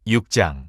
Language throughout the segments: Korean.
6장.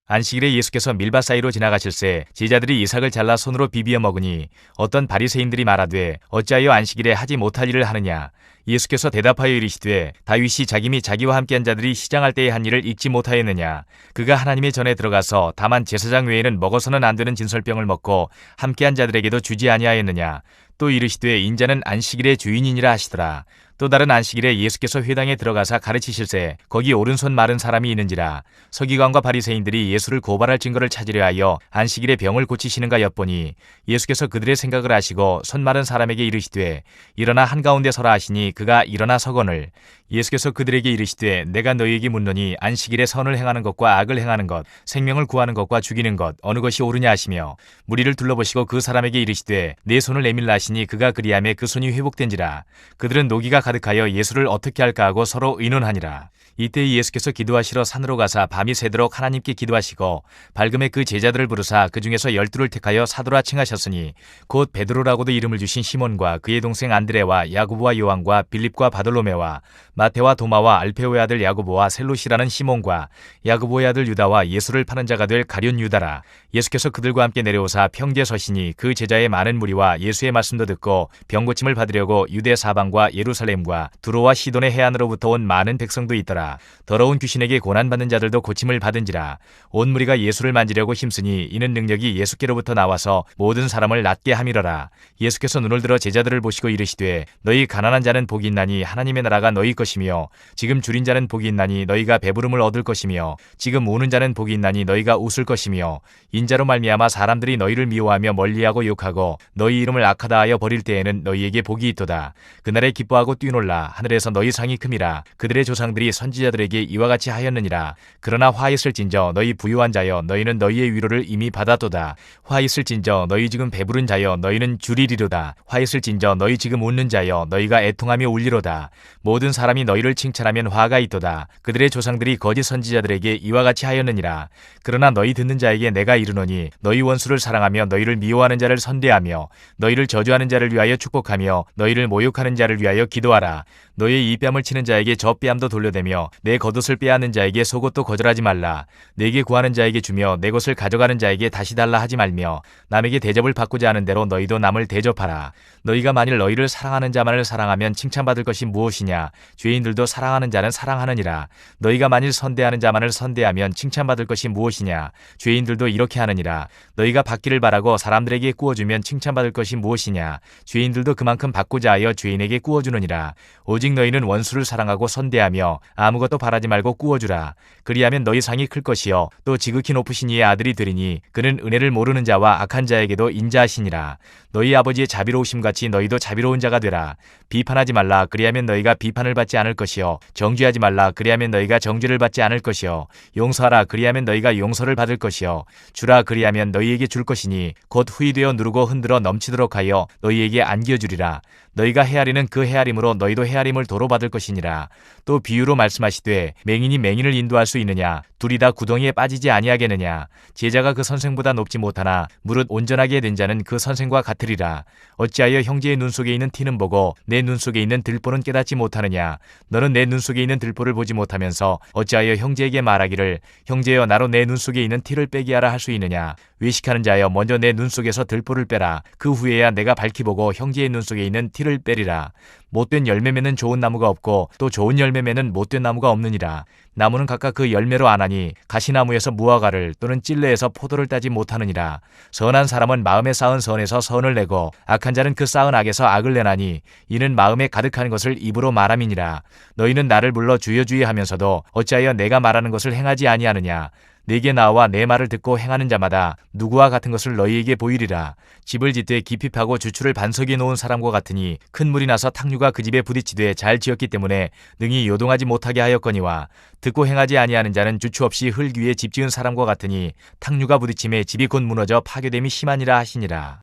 안식일에 예수께서 밀밭 사이로 지나가실새 제자들이 이삭을 잘라 손으로 비비어 먹으니 어떤 바리새인들이 말하되 어찌하여 안식일에 하지 못할 일을 하느냐. 예수께서 대답하여 이르시되 다윗이 자기 및 자기와 함께한 자들이 시장할 때에 한 일을 잊지 못하였느냐. 그가 하나님의 전에 들어가서 다만 제사장 외에는 먹어서는 안 되는 진설병을 먹고 함께한 자들에게도 주지 아니하였느냐. 또 이르시되 인자는 안식일의 주인이니라 하시더라. 또 다른 안식일에 예수께서 회당에 들어가사 가르치실새 거기 오른손 마른 사람이 있는지라. 서기관과 바리새인들이 예수를 고발할 증거를 찾으려 하여 안식일에 병을 고치시는가 엿보니 예수께서 그들의 생각을 아시고 손 마른 사람에게 이르시되 일어나 한가운데 서라 하시니 그가 일어나 서거늘. 예수께서 그들에게 이르시되 내가 너희에게 묻노니 안식일에 선을 행하는 것과 악을 행하는 것, 생명을 구하는 것과 죽이는 것 어느 것이 옳으냐 하시며 무리를 둘러보시고 그 사람에게 이르시되 내 손을 내밀라 하시니 그가 그리하매 그 손이 회복된지라. 그들은 노기가 가득하여 예수를 어떻게 할까 하고 서로 의논하니라. 이때 예수께서 기도하시러 산으로 가사 밤이 새도록 하나님께 기도하시고 밝음에 그 제자들을 부르사 그 중에서 12를 택하여 사도라 칭하셨으니 곧 베드로라고도 이름을 주신 시몬과 그의 동생 안드레와 야고보와 요한과 빌립과 바돌로메와 마테와 도마와 알페오의 아들 야고보와 셀롯이라는 시몬과 야고보의 아들 유다와 예수를 파는 자가 될 가룟 유다라. 예수께서 그들과 함께 내려오사 평지에 서시니 그 제자의 많은 무리와 예수의 말씀도 듣고 병고침을 받으려고 유대 사방과 예루살렘과 두로와 시돈의 해안으로부터 온 많은 백성도 있더라. 더러운 귀신에게 고난받는 자들도 고침을 받은지라. 온 무리가 예수를 만지려고 힘쓰니 이는 능력이 예수께로부터 나와서 모든 사람을 낫게 함이러라. 예수께서 눈을 들어 제자들을 보시고 이르시되 너희 가난한 자는 복이 있나니 하나님의 나라가 너희 것이며 지금 줄인 자는 복이 있나니 너희가 배부름을 얻을 것이며 지금 우는 자는 복이 있나니 너희가 웃을 것이며 인자로 말미암아 사람들이 너희를 미워하며 멀리하고 욕하고 너희 이름을 악하다 하여 버릴 때에는 너희에게 복이 있도다. 그날에 기뻐하고 뛰놀라. 하늘에서 너희 상이 큼이라. 그들의 조상들이 선지자들에게 이와 같이 하였느니라. 그러나 화 있을진저 너희 부유한 자여 너희는 너희의 위로를 이미 받았도다. 화 있을진저 너희 지금 배부른 자여 너희는 줄이리로다. 화 있을진저 너희 지금 웃는 자여 너희가 애통하며 울리로다. 모든 사람이 너희를 칭찬하면 화가 있도다. 그들의 조상들이 거짓 선지자들에게 이와 같이 하였느니라. 그러나 너희 듣는 자에게 내가 이르노니 너희 원수를 사랑하며 너희를 미워하는 자를 선대하며 너희를 저주하는 자를 위하여 축복하며 너희를 모욕하는 자를 위하여 기도하라. 너희의 이 뺨을 치는 자에게 저 뺨도 돌려대며 내 겉옷을 빼앗는 자에게 속옷도 거절하지 말라. 내게 구하는 자에게 주며 내 것을 가져가는 자에게 다시 달라 하지 말며 남에게 대접을 받고자 하는 대로 너희도 남을 대접하라. 너희가 만일 너희를 사랑하는 자만을 사랑하면 칭찬받을 것이 무엇이냐. 죄인들도 사랑하는 자는 사랑하느니라. 너희가 만일 선대하는 자만을 선대하면 칭찬받을 것이 무엇이냐. 죄인들도 이렇게 하느니라. 너희가 받기를 바라고 사람들에게 꾸어주면 칭찬받을 것이 무엇이냐. 죄인들도 그만큼 받고자 하여 죄인에게 꾸어주느니라. 오직 너희는 원수를 사랑하고 선대하며 아무것도 바라지 말고 꾸어주라. 그리하면 너희 상이 클 것이요 또 지극히 높으신 이의 아들이 되리니 그는 은혜를 모르는 자와 악한 자에게도 인자하시니라. 너희 아버지의 자비로우심 같이 너희도 자비로운 자가 되라. 비판하지 말라. 그리하면 너희가 비판을 받지 않을 것이요 정죄하지 말라. 그리하면 너희가 정죄를 받지 않을 것이요 용서하라. 그리하면 너희가 용서를 받을 것이요 주라. 그리하면 너희에게 줄 것이니 곧 후히 되어 누르고 흔들어 넘치도록 하여 너희에게 안겨주리라. 너희가 헤아리는 그 헤아림으로 너희도 헤아림을 도로 받을 것이니라. 또 비유로 말씀하시되 맹인이 맹인을 인도할 수 있느냐. 둘이 다 구덩이에 빠지지 아니하겠느냐. 제자가 그 선생보다 높지 못하나 무릇 온전하게 된 자는 그 선생과 같으리라. 어찌하여 형제의 눈 속에 있는 티는 보고 내 눈 속에 있는 들보는 깨닫지 못하느냐. 너는 내 눈 속에 있는 들보를 보지 못하면서 어찌하여 형제에게 말하기를 형제여 나로 내 눈 속에 있는 티를 빼게 하라 할 수 있느냐. 외식하는 자여 먼저 내 눈 속에서 들보를 빼라. 그 후에야 내가 밝히 보고 형제의 눈 속에 있는 티를 빼리라. 못된 열매 맺는 좋은 나무가 없고 또 좋은 열매 맺는 못된 나무가 없느니라. 나무는 각각 그 열매로 아나니 가시나무에서 무화과를 또는 찔레에서 포도를 따지 못하느니라. 선한 사람은 마음에 쌓은 선에서 선을 내고 악한 자는 그 쌓은 악에서 악을 내나니 이는 마음에 가득한 것을 입으로 말함이니라. 너희는 나를 불러 주여 주여 하면서도 어찌하여 내가 말하는 것을 행하지 아니하느냐. 내게 나와 내 말을 듣고 행하는 자마다 누구와 같은 것을 너희에게 보이리라. 집을 짓되 깊이 파고 주추를 반석에 놓은 사람과 같으니 큰 물이 나서 탕류가 그 집에 부딪히되 잘 지었기 때문에 능히 요동하지 못하게 하였거니와 듣고 행하지 아니하는 자는 주추 없이 흙 위에 집 지은 사람과 같으니 탕류가 부딪힘에 집이 곧 무너져 파괴됨이 심하니라 하시니라.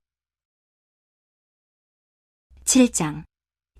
7장.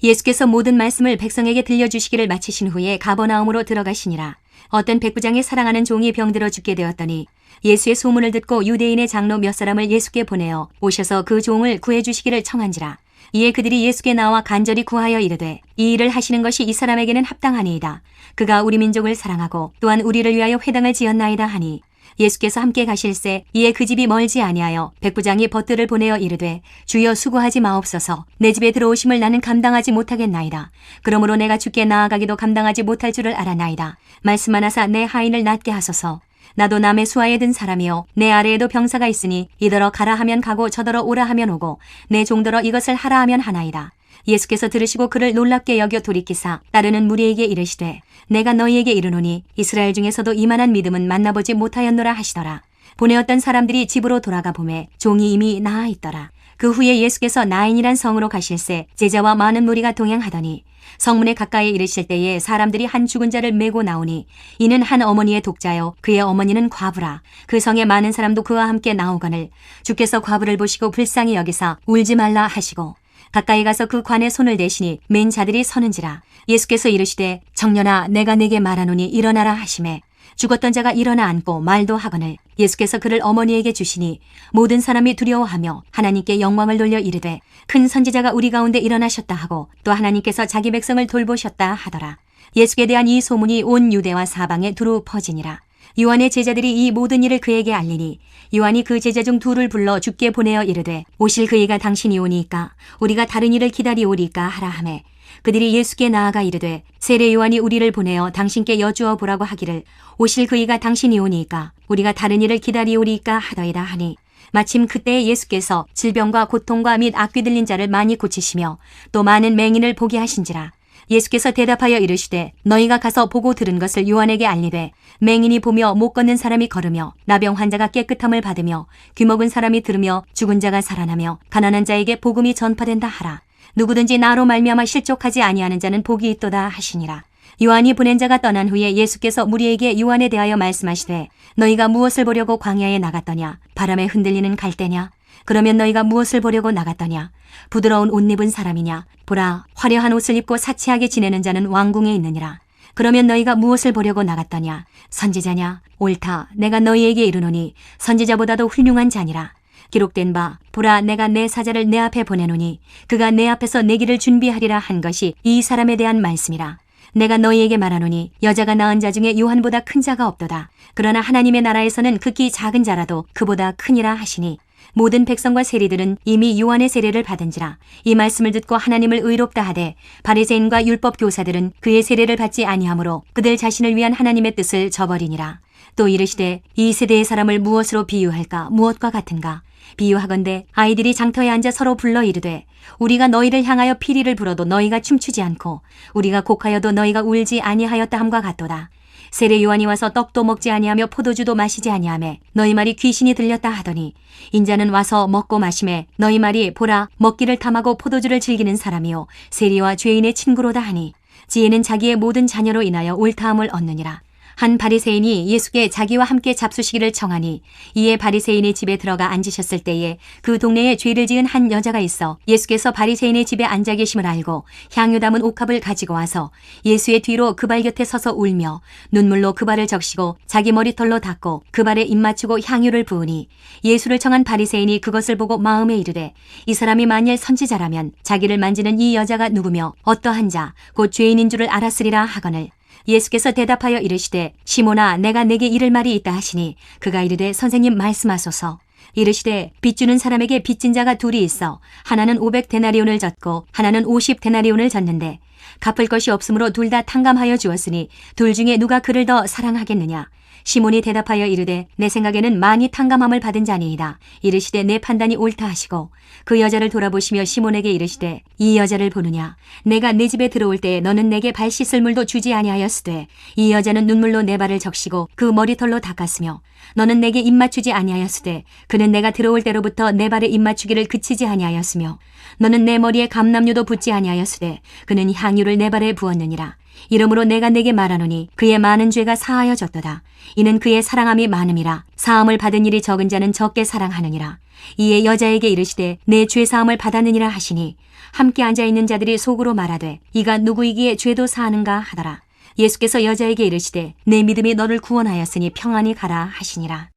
예수께서 모든 말씀을 백성에게 들려주시기를 마치신 후에 가버나움으로 들어가시니라. 어떤 백부장이 사랑하는 종이 병들어 죽게 되었더니 예수의 소문을 듣고 유대인의 장로 몇 사람을 예수께 보내어 오셔서 그 종을 구해주시기를 청한지라. 이에 그들이 예수께 나와 간절히 구하여 이르되 이 일을 하시는 것이 이 사람에게는 합당하니이다. 그가 우리 민족을 사랑하고 또한 우리를 위하여 회당을 지었나이다 하니 예수께서 함께 가실새 이에 그 집이 멀지 아니하여 백부장이 벗들을 보내어 이르되 주여 수고하지 마옵소서. 내 집에 들어오심을 나는 감당하지 못하겠나이다. 그러므로 내가 주께 나아가기도 감당하지 못할 줄을 알아나이다. 말씀하나사 내 하인을 낫게 하소서. 나도 남의 수하에 든 사람이요 내 아래에도 병사가 있으니 이더러 가라 하면 가고 저더러 오라 하면 오고 내 종더러 이것을 하라 하면 하나이다. 예수께서 들으시고 그를 놀랍게 여겨 돌이키사 따르는 무리에게 이르시되 내가 너희에게 이르노니 이스라엘 중에서도 이만한 믿음은 만나보지 못하였노라 하시더라. 보내었던 사람들이 집으로 돌아가 보매 종이 이미 나아 있더라. 그 후에 예수께서 나인이란 성으로 가실새 제자와 많은 무리가 동행하더니 성문에 가까이 이르실 때에 사람들이 한 죽은 자를 메고 나오니 이는 한 어머니의 독자요 그의 어머니는 과부라. 그 성에 많은 사람도 그와 함께 나오거늘 주께서 과부를 보시고 불쌍히 여기사 울지 말라 하시고 가까이 가서 그 관에 손을 대시니 맨 자들이 서는지라. 예수께서 이르시되 청년아 내가 네게 말하노니 일어나라 하시매 죽었던 자가 일어나 앉고 말도 하거늘 예수께서 그를 어머니에게 주시니 모든 사람이 두려워하며 하나님께 영광을 돌려 이르되 큰 선지자가 우리 가운데 일어나셨다 하고 또 하나님께서 자기 백성을 돌보셨다 하더라. 예수께 대한 이 소문이 온 유대와 사방에 두루 퍼지니라. 요한의 제자들이 이 모든 일을 그에게 알리니 요한이 그 제자 중 둘을 불러 주께 보내어 이르되 오실 그이가 당신이 오니까 우리가 다른 일을 기다리오리까 하라 하매 그들이 예수께 나아가 이르되 세례 요한이 우리를 보내어 당신께 여쭈어 보라고 하기를 오실 그이가 당신이 오니까 우리가 다른 일을 기다리오리까 하더이다 하니 마침 그때에 예수께서 질병과 고통과 및 악귀 들린 자를 많이 고치시며 또 많은 맹인을 보게 하신지라. 예수께서 대답하여 이르시되 너희가 가서 보고 들은 것을 요한에게 알리되 맹인이 보며 못 걷는 사람이 걸으며 나병 환자가 깨끗함을 받으며 귀먹은 사람이 들으며 죽은 자가 살아나며 가난한 자에게 복음이 전파된다 하라. 누구든지 나로 말미암아 실족하지 아니하는 자는 복이 있도다 하시니라. 요한이 보낸 자가 떠난 후에 예수께서 무리에게 요한에 대하여 말씀하시되 너희가 무엇을 보려고 광야에 나갔더냐? 바람에 흔들리는 갈대냐? 그러면 너희가 무엇을 보려고 나갔더냐? 부드러운 옷 입은 사람이냐? 보라, 화려한 옷을 입고 사치하게 지내는 자는 왕궁에 있느니라. 그러면 너희가 무엇을 보려고 나갔더냐? 선지자냐? 옳다. 내가 너희에게 이르노니 선지자보다도 훌륭한 자니라. 기록된 바 보라 내가 내 사자를 내 앞에 보내노니 그가 내 앞에서 내 길을 준비하리라 한 것이 이 사람에 대한 말씀이라. 내가 너희에게 말하노니 여자가 낳은 자 중에 요한보다 큰 자가 없도다. 그러나 하나님의 나라에서는 극히 작은 자라도 그보다 크니라 하시니 모든 백성과 세리들은 이미 요한의 세례를 받은지라. 이 말씀을 듣고 하나님을 의롭다 하되 바리새인과 율법 교사들은 그의 세례를 받지 아니하므로 그들 자신을 위한 하나님의 뜻을 저버리니라. 또 이르시되 이 세대의 사람을 무엇으로 비유할까? 무엇과 같은가? 비유하건대 아이들이 장터에 앉아 서로 불러 이르되 우리가 너희를 향하여 피리를 불어도 너희가 춤추지 않고 우리가 곡하여도 너희가 울지 아니하였다 함과 같도다. 세례 요한이 와서 떡도 먹지 아니하며 포도주도 마시지 아니하매 너희 말이 귀신이 들렸다 하더니 인자는 와서 먹고 마시매 너희 말이 보라 먹기를 탐하고 포도주를 즐기는 사람이요 세리와 죄인의 친구로다 하니 지혜는 자기의 모든 자녀로 인하여 옳다함을 얻느니라. 한 바리새인이 예수께 자기와 함께 잡수시기를 청하니 이에 바리새인의 집에 들어가 앉으셨을 때에 그 동네에 죄를 지은 한 여자가 있어 예수께서 바리새인의 집에 앉아 계심을 알고 향유 담은 옥합을 가지고 와서 예수의 뒤로 그 발 곁에 서서 울며 눈물로 그 발을 적시고 자기 머리털로 닦고 그 발에 입 맞추고 향유를 부으니 예수를 청한 바리새인이 그것을 보고 마음에 이르되 이 사람이 만일 선지자라면 자기를 만지는 이 여자가 누구며 어떠한 자 곧 죄인인 줄을 알았으리라 하거늘 예수께서 대답하여 이르시되 시몬아 내가 내게 이를 말이 있다 하시니 그가 이르되 선생님 말씀하소서. 이르시되 빚주는 사람에게 빚진 자가 둘이 있어 하나는 500데나리온을 졌고 하나는 50데나리온을 졌는데 갚을 것이 없으므로 둘 다 탕감하여 주었으니 둘 중에 누가 그를 더 사랑하겠느냐. 시몬이 대답하여 이르되 내 생각에는 많이 탕감함을 받은 자니이다. 이르시되 내 판단이 옳다 하시고 그 여자를 돌아보시며 시몬에게 이르시되 이 여자를 보느냐. 내가 내 집에 들어올 때에 너는 내게 발 씻을 물도 주지 아니하였으되 이 여자는 눈물로 내 발을 적시고 그 머리털로 닦았으며 너는 내게 입 맞추지 아니하였으되 그는 내가 들어올 때로부터 내 발에 입 맞추기를 그치지 아니하였으며 너는 내 머리에 감람류도 붓지 아니하였으되 그는 향유를 내 발에 부었느니라. 이러므로 내가 내게 말하노니 그의 많은 죄가 사하여졌도다. 이는 그의 사랑함이 많음이라. 사함을 받은 일이 적은 자는 적게 사랑하느니라. 이에 여자에게 이르시되 내 죄사함을 받았느니라 하시니 함께 앉아있는 자들이 속으로 말하되 이가 누구이기에 죄도 사하는가 하더라. 예수께서 여자에게 이르시되 내 믿음이 너를 구원하였으니 평안히 가라 하시니라.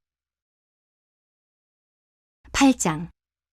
8장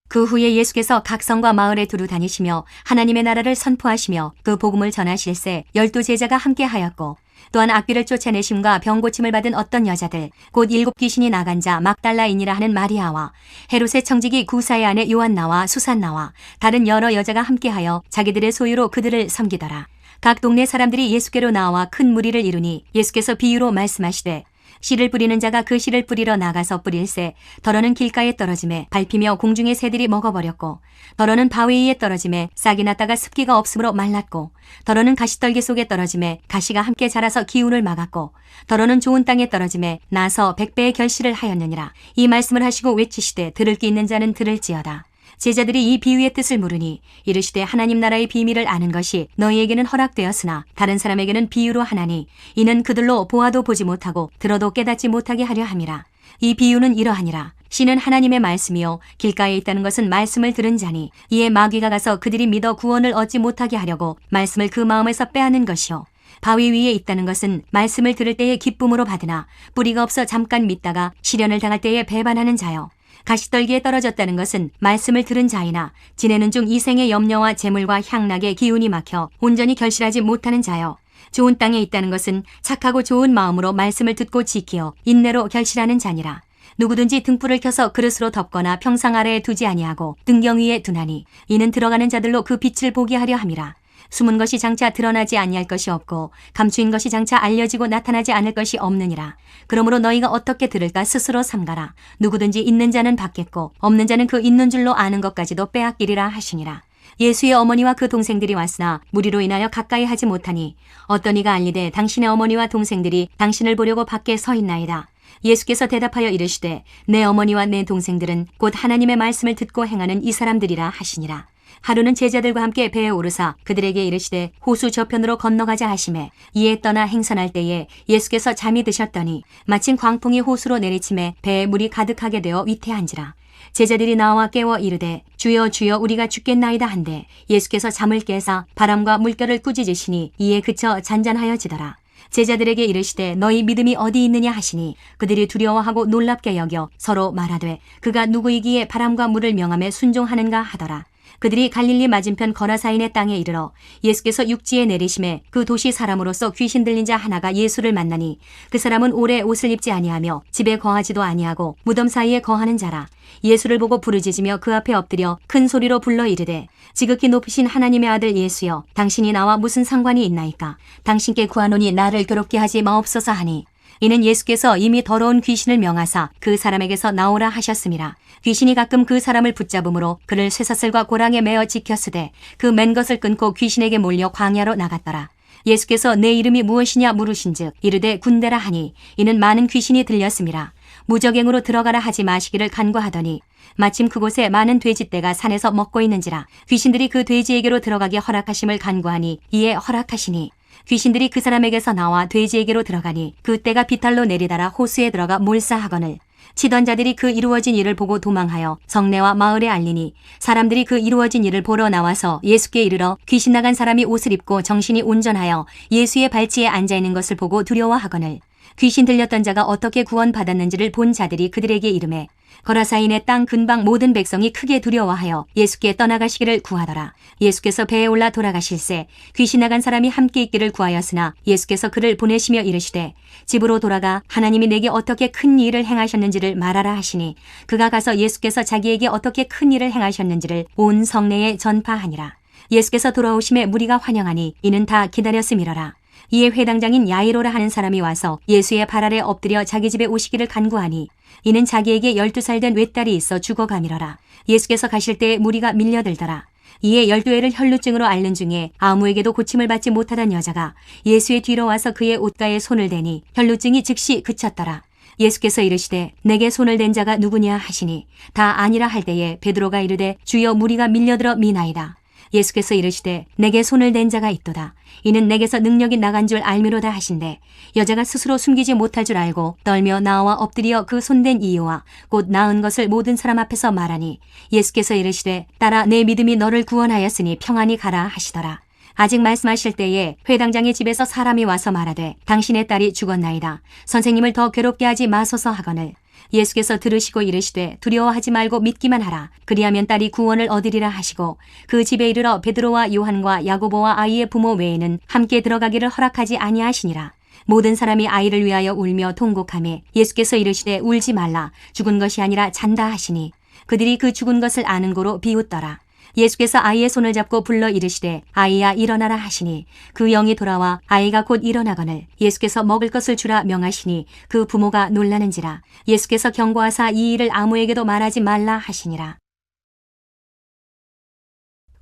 그 후에 예수께서 각 성과 마을에 두루 다니시며 하나님의 나라를 선포하시며 그 복음을 전하실세 12 제자가 함께 하였고 또한 악귀를 쫓아내심과 병 고침을 받은 어떤 여자들 곧 7 귀신이 나간 자 막달라인이라 하는 마리아와 헤롯의 청지기 구사의 아내 요한나와 수산나와 다른 여러 여자가 함께하여 자기들의 소유로 그들을 섬기더라. 각 동네 사람들이 예수께로 나와 큰 무리를 이루니 예수께서 비유로 말씀하시되 씨를 뿌리는 자가 그 씨를 뿌리러 나가서 뿌릴새 더러는 길가에 떨어짐에 밟히며 공중의 새들이 먹어버렸고 더러는 바위 위에 떨어짐에 싹이 났다가 습기가 없으므로 말랐고 더러는 가시떨기 속에 떨어짐에 가시가 함께 자라서 기운을 막았고 더러는 좋은 땅에 떨어짐에 나서 100배의 결실을 하였느니라. 이 말씀을 하시고 외치시되 들을 귀 있는 자는 들을지어다. 제자들이 이 비유의 뜻을 물으니 이르시되 하나님 나라의 비밀을 아는 것이 너희에게는 허락되었으나 다른 사람에게는 비유로 하나니 이는 그들로 보아도 보지 못하고 들어도 깨닫지 못하게 하려 함이라. 이 비유는 이러하니라. 씨는 하나님의 말씀이요 길가에 있다는 것은 말씀을 들은 자니 이에 마귀가 가서 그들이 믿어 구원을 얻지 못하게 하려고 말씀을 그 마음에서 빼앗는 것이요 바위 위에 있다는 것은 말씀을 들을 때에 기쁨으로 받으나 뿌리가 없어 잠깐 믿다가 시련을 당할 때에 배반하는 자요 가시떨기에 떨어졌다는 것은 말씀을 들은 자이나 지내는 중 이생의 염려와 재물과 향락의 기운이 막혀 온전히 결실하지 못하는 자요 좋은 땅에 있다는 것은 착하고 좋은 마음으로 말씀을 듣고 지키어 인내로 결실하는 자니라. 누구든지 등불을 켜서 그릇으로 덮거나 평상 아래에 두지 아니하고 등경 위에 두나니 이는 들어가는 자들로 그 빛을 보게 하려 함이라. 숨은 것이 장차 드러나지 아니할 것이 없고 감추인 것이 장차 알려지고 나타나지 않을 것이 없느니라. 그러므로 너희가 어떻게 들을까 스스로 삼가라. 누구든지 있는 자는 받겠고 없는 자는 그 있는 줄로 아는 것까지도 빼앗기리라 하시니라. 예수의 어머니와 그 동생들이 왔으나 무리로 인하여 가까이 하지 못하니 어떤 이가 알리되 당신의 어머니와 동생들이 당신을 보려고 밖에 서 있나이다. 예수께서 대답하여 이르시되 내 어머니와 내 동생들은 곧 하나님의 말씀을 듣고 행하는 이 사람들이라 하시니라. 하루는 제자들과 함께 배에 오르사 그들에게 이르시되 호수 저편으로 건너가자 하시매 이에 떠나 행선할 때에 예수께서 잠이 드셨더니 마침 광풍이 호수로 내리침에 배에 물이 가득하게 되어 위태한지라. 제자들이 나와 깨워 이르되 주여 주여 우리가 죽겠나이다 한데 예수께서 잠을 깨사 바람과 물결을 꾸짖으시니 이에 그쳐 잔잔하여지더라. 제자들에게 이르시되 너희 믿음이 어디 있느냐 하시니 그들이 두려워하고 놀랍게 여겨 서로 말하되 그가 누구이기에 바람과 물을 명함에 순종하는가 하더라. 그들이 갈릴리 맞은편 거라사인의 땅에 이르러 예수께서 육지에 내리심에 그 도시 사람으로서 귀신 들린 자 하나가 예수를 만나니 그 사람은 오래 옷을 입지 아니하며 집에 거하지도 아니하고 무덤 사이에 거하는 자라. 예수를 보고 부르짖으며 그 앞에 엎드려 큰 소리로 불러 이르되 지극히 높으신 하나님의 아들 예수여 당신이 나와 무슨 상관이 있나이까. 당신께 구하노니 나를 괴롭게 하지 마옵소서 하니 이는 예수께서 이미 더러운 귀신을 명하사 그 사람에게서 나오라 하셨음이라. 귀신이 가끔 그 사람을 붙잡음으로 그를 쇠사슬과 고랑에 매어 지켰으되 그 맨 것을 끊고 귀신에게 몰려 광야로 나갔더라. 예수께서 내 이름이 무엇이냐 물으신즉 이르되 군대라 하니 이는 많은 귀신이 들렸음이라. 무적행으로 들어가라 하지 마시기를 간구하더니 마침 그곳에 많은 돼지떼가 산에서 먹고 있는지라. 귀신들이 그 돼지에게로 들어가게 허락하심을 간구하니 이에 허락하시니 귀신들이 그 사람에게서 나와 돼지에게로 들어가니 그 떼가 비탈로 내리달아 호수에 들어가 몰사하거늘 치던 자들이 그 이루어진 일을 보고 도망하여 성내와 마을에 알리니 사람들이 그 이루어진 일을 보러 나와서 예수께 이르러 귀신 나간 사람이 옷을 입고 정신이 온전하여 예수의 발치에 앉아있는 것을 보고 두려워하거늘 귀신 들렸던 자가 어떻게 구원받았는지를 본 자들이 그들에게 이르매 거라사인의 땅 근방 모든 백성이 크게 두려워하여 예수께 떠나가시기를 구하더라. 예수께서 배에 올라 돌아가실새 귀신 나간 사람이 함께 있기를 구하였으나 예수께서 그를 보내시며 이르시되 집으로 돌아가 하나님이 내게 어떻게 큰 일을 행하셨는지를 말하라 하시니 그가 가서 예수께서 자기에게 어떻게 큰 일을 행하셨는지를 온 성내에 전파하니라. 예수께서 돌아오심에 무리가 환영하니 이는 다 기다렸음이러라. 이에 회당장인 야이로라 하는 사람이 와서 예수의 발 아래 엎드려 자기 집에 오시기를 간구하니 이는 자기에게 12살 된 외딸이 있어 죽어가미러라. 예수께서 가실 때에 무리가 밀려들더라. 이에 12회를 혈루증으로 앓는 중에 아무에게도 고침을 받지 못하던 여자가 예수의 뒤로 와서 그의 옷가에 손을 대니 혈루증이 즉시 그쳤더라. 예수께서 이르시되 내게 손을 댄 자가 누구냐 하시니 다 아니라 할 때에 베드로가 이르되 주여 무리가 밀려들어 미나이다. 예수께서 이르시되 내게 손을 댄 자가 있도다. 이는 내게서 능력이 나간 줄 알미로다 하신대 여자가 스스로 숨기지 못할 줄 알고 떨며 나와 엎드려 그 손댄 이유와 곧 나은 것을 모든 사람 앞에서 말하니 예수께서 이르시되 딸아 내 믿음이 너를 구원하였으니 평안히 가라 하시더라. 아직 말씀하실 때에 회당장의 집에서 사람이 와서 말하되 당신의 딸이 죽었나이다. 선생님을 더 괴롭게 하지 마소서 하거늘 예수께서 들으시고 이르시되 두려워하지 말고 믿기만 하라. 그리하면 딸이 구원을 얻으리라 하시고 그 집에 이르러 베드로와 요한과 야고보와 아이의 부모 외에는 함께 들어가기를 허락하지 아니하시니라. 모든 사람이 아이를 위하여 울며 통곡하며 예수께서 이르시되 울지 말라. 죽은 것이 아니라 잔다 하시니 그들이 그 죽은 것을 아는 고로 비웃더라. 예수께서 아이의 손을 잡고 불러 이르시되 아이야 일어나라 하시니 그 영이 돌아와 아이가 곧 일어나거늘 예수께서 먹을 것을 주라 명하시니 그 부모가 놀라는지라. 예수께서 경고하사 이 일을 아무에게도 말하지 말라 하시니라.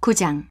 9장.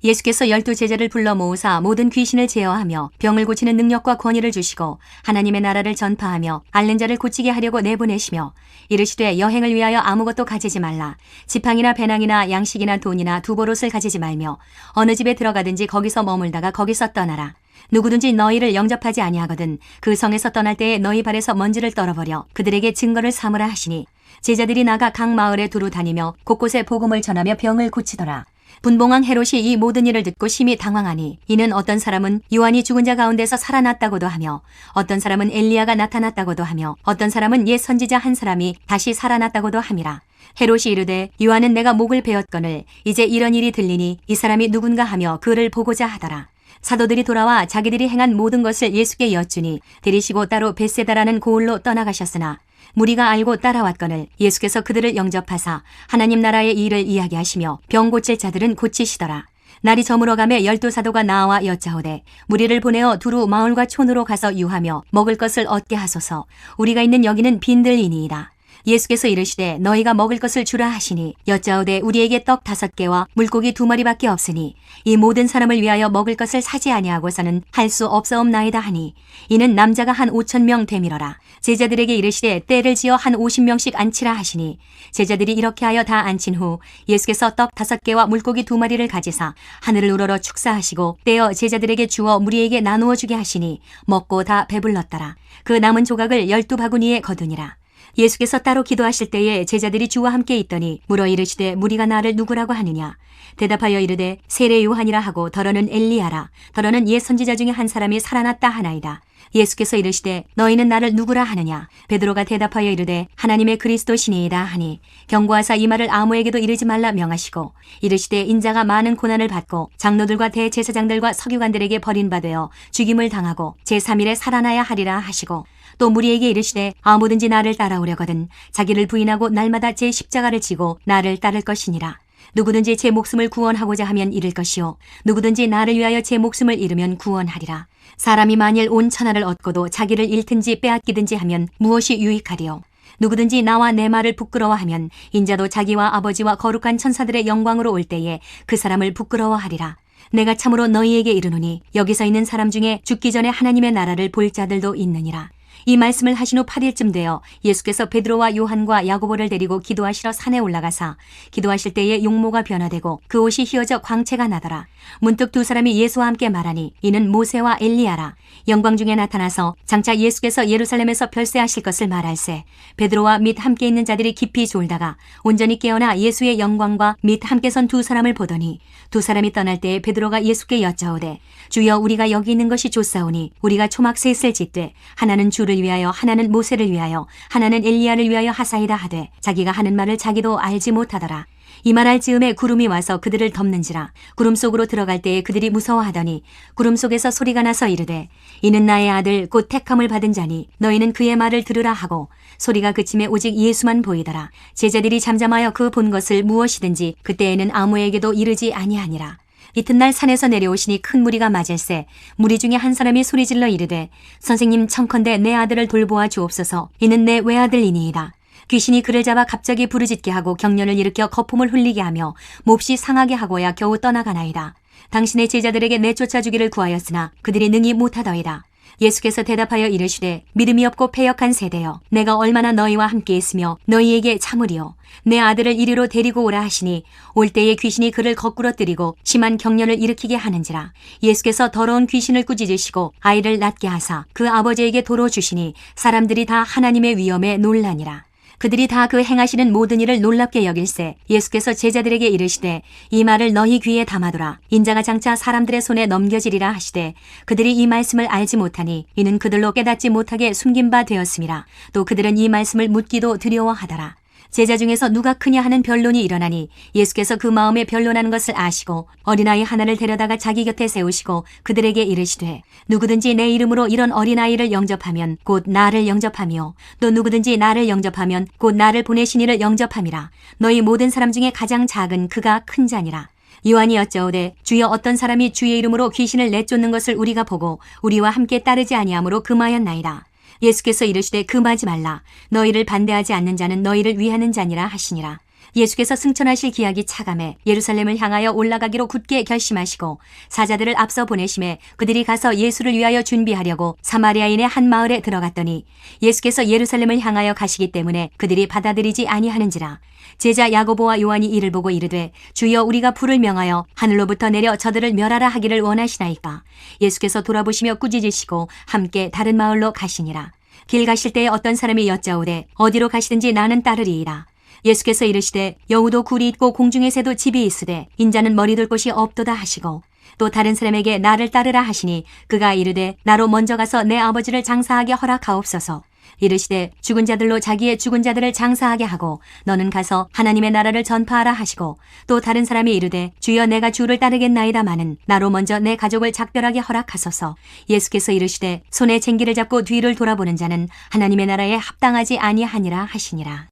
예수께서 12제자를 불러 모으사 모든 귀신을 제어하며 병을 고치는 능력과 권위를 주시고 하나님의 나라를 전파하며 앓는 자를 고치게 하려고 내보내시며 이르시되 여행을 위하여 아무것도 가지지 말라. 지팡이나 배낭이나 양식이나 돈이나 두보롯을 가지지 말며 어느 집에 들어가든지 거기서 머물다가 거기서 떠나라. 누구든지 너희를 영접하지 아니하거든 그 성에서 떠날 때에 너희 발에서 먼지를 떨어버려 그들에게 증거를 삼으라 하시니 제자들이 나가 각 마을에 두루 다니며 곳곳에 복음을 전하며 병을 고치더라. 분봉왕 헤롯이 이 모든 일을 듣고 심히 당황하니 이는 어떤 사람은 요한이 죽은 자 가운데서 살아났다고도 하며 어떤 사람은 엘리야가 나타났다고도 하며 어떤 사람은 옛 선지자 한 사람이 다시 살아났다고도 함이라. 헤롯이 이르되 요한은 내가 목을 베었거늘 이제 이런 일이 들리니 이 사람이 누군가 하며 그를 보고자 하더라. 사도들이 돌아와 자기들이 행한 모든 것을 예수께 여쭈니 데리시고 따로 벳세다라는 고을로 떠나가셨으나 무리가 알고 따라왔거늘 예수께서 그들을 영접하사 하나님 나라의 일을 이야기하시며 병 고칠 자들은 고치시더라. 날이 저물어가며 12사도가 나와 여짜오되 무리를 보내어 두루 마을과 촌으로 가서 유하며 먹을 것을 얻게 하소서. 우리가 있는 여기는 빈들이니이다. 예수께서 이르시되 너희가 먹을 것을 주라 하시니 여짜오되 우리에게 떡 5개와 물고기 2마리밖에 없으니 이 모든 사람을 위하여 먹을 것을 사지 아니하고서는 할 수 없사옵나이다 하니 이는 남자가 한 5,000명 되밀어라. 제자들에게 이르시되 때를 지어 한 50명씩 앉히라 하시니 제자들이 이렇게 하여 다 앉힌 후 예수께서 떡 5개와 물고기 2마리를 가지사 하늘을 우러러 축사하시고 떼어 제자들에게 주어 무리에게 나누어 주게 하시니 먹고 다 배불렀더라. 그 남은 조각을 12바구니에 거두니라. 예수께서 따로 기도하실 때에 제자들이 주와 함께 있더니 물어 이르시되 무리가 나를 누구라고 하느냐. 대답하여 이르되 세례 요한이라 하고 더러는 엘리야라. 더러는 옛 선지자 중에 한 사람이 살아났다 하나이다. 예수께서 이르시되 너희는 나를 누구라 하느냐. 베드로가 대답하여 이르되 하나님의 그리스도시니이다 하니 경고하사 이 말을 아무에게도 이르지 말라 명하시고 이르시되 인자가 많은 고난을 받고 장로들과 대제사장들과 서기관들에게 버림받아 죽임을 당하고 제3일에 살아나야 하리라 하시고 또 무리에게 이르시되 아무든지 나를 따라오려거든 자기를 부인하고 날마다 제 십자가를 지고 나를 따를 것이니라. 누구든지 제 목숨을 구원하고자 하면 잃을 것이요 누구든지 나를 위하여 제 목숨을 잃으면 구원하리라. 사람이 만일 온 천하를 얻고도 자기를 잃든지 빼앗기든지 하면 무엇이 유익하리요. 누구든지 나와 내 말을 부끄러워하면 인자도 자기와 아버지와 거룩한 천사들의 영광으로 올 때에 그 사람을 부끄러워하리라. 내가 참으로 너희에게 이르노니 여기서 있는 사람 중에 죽기 전에 하나님의 나라를 볼 자들도 있느니라. 이 말씀을 하신 후 8일쯤 되어 예수께서 베드로와 요한과 야고보를 데리고 기도하시러 산에 올라가사 기도하실 때에 용모가 변화되고 그 옷이 휘어져 광채가 나더라. 문득 두 사람이 예수와 함께 말하니 이는 모세와 엘리야라. 영광 중에 나타나서 장차 예수께서 예루살렘에서 별세하실 것을 말할세 베드로와 및 함께 있는 자들이 깊이 졸다가 온전히 깨어나 예수의 영광과 및 함께 선 두 사람을 보더니 두 사람이 떠날 때에 베드로가 예수께 여짜오되 주여 우리가 여기 있는 것이 좋사오니 우리가 초막 셋을 짓되 하나는 주를 위하여 하나는 모세를 위하여 하나는 엘리야를 위하여 하사이다 하되 자기가 하는 말을 자기도 알지 못하더라. 이 말할 즈음에 구름이 와서 그들을 덮는지라. 구름 속으로 들어갈 때에 그들이 무서워하더니 구름 속에서 소리가 나서 이르되 이는 나의 아들 곧 택함을 받은 자니 너희는 그의 말을 들으라 하고 소리가 그침에 오직 예수만 보이더라. 제자들이 잠잠하여 그 본 것을 무엇이든지 그때에는 아무에게도 이르지 아니하니라. 이튿날 산에서 내려오시니 큰 무리가 맞을세 무리 중에 한 사람이 소리질러 이르되 선생님 청컨대 내 아들을 돌보아 주옵소서 이는 내 외아들이니이다. 귀신이 그를 잡아 갑자기 부르짖게 하고 경련을 일으켜 거품을 흘리게 하며 몹시 상하게 하고야 겨우 떠나가나이다. 당신의 제자들에게 내쫓아 주기를 구하였으나 그들이 능히 못하더이다. 예수께서 대답하여 이르시되 믿음이 없고 패역한 세대여 내가 얼마나 너희와 함께 있으며 너희에게 참으리요. 내 아들을 이리로 데리고 오라 하시니 올 때에 귀신이 그를 거꾸로 뜨리고 심한 경련을 일으키게 하는지라. 예수께서 더러운 귀신을 꾸짖으시고 아이를 낫게 하사 그 아버지에게 도로 주시니 사람들이 다 하나님의 위엄에 놀라니라. 그들이 다 그 행하시는 모든 일을 놀랍게 여길세 예수께서 제자들에게 이르시되 이 말을 너희 귀에 담아두라. 인자가 장차 사람들의 손에 넘겨지리라 하시되 그들이 이 말씀을 알지 못하니 이는 그들로 깨닫지 못하게 숨긴 바 되었음이라. 또 그들은 이 말씀을 묻기도 두려워하더라. 제자 중에서 누가 크냐 하는 변론이 일어나니 예수께서 그 마음에 변론하는 것을 아시고 어린아이 하나를 데려다가 자기 곁에 세우시고 그들에게 이르시되 누구든지 내 이름으로 이런 어린아이를 영접하면 곧 나를 영접하며 또 누구든지 나를 영접하면 곧 나를 보내신 이를 영접함이라. 너희 모든 사람 중에 가장 작은 그가 큰 자니라. 요한이 여짜오되 주여 어떤 사람이 주의 이름으로 귀신을 내쫓는 것을 우리가 보고 우리와 함께 따르지 아니하므로 금하였나이다. 예수께서 이르시되 금하지 말라. 너희를 반대하지 않는 자는 너희를 위하는 자니라 하시니라. 예수께서 승천하실 기약이 차감해 예루살렘을 향하여 올라가기로 굳게 결심하시고 사자들을 앞서 보내심에 그들이 가서 예수를 위하여 준비하려고 사마리아인의 한 마을에 들어갔더니 예수께서 예루살렘을 향하여 가시기 때문에 그들이 받아들이지 아니하는지라. 제자 야고보와 요한이 이를 보고 이르되 주여 우리가 불을 명하여 하늘로부터 내려 저들을 멸하라 하기를 원하시나이까. 예수께서 돌아보시며 꾸짖으시고 함께 다른 마을로 가시니라. 길 가실 때에 어떤 사람이 여짜오되 어디로 가시든지 나는 따르리이다. 예수께서 이르시되 여우도 굴이 있고 공중의 새도 집이 있으되 인자는 머리둘 곳이 없도다 하시고 또 다른 사람에게 나를 따르라 하시니 그가 이르되 나로 먼저 가서 내 아버지를 장사하게 허락하옵소서. 이르시되 죽은 자들로 자기의 죽은 자들을 장사하게 하고 너는 가서 하나님의 나라를 전파하라 하시고 또 다른 사람이 이르되 주여 내가 주를 따르겠나이다마는 나로 먼저 내 가족을 작별하게 허락하소서. 예수께서 이르시되 손에 쟁기를 잡고 뒤를 돌아보는 자는 하나님의 나라에 합당하지 아니하니라 하시니라.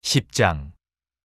10장.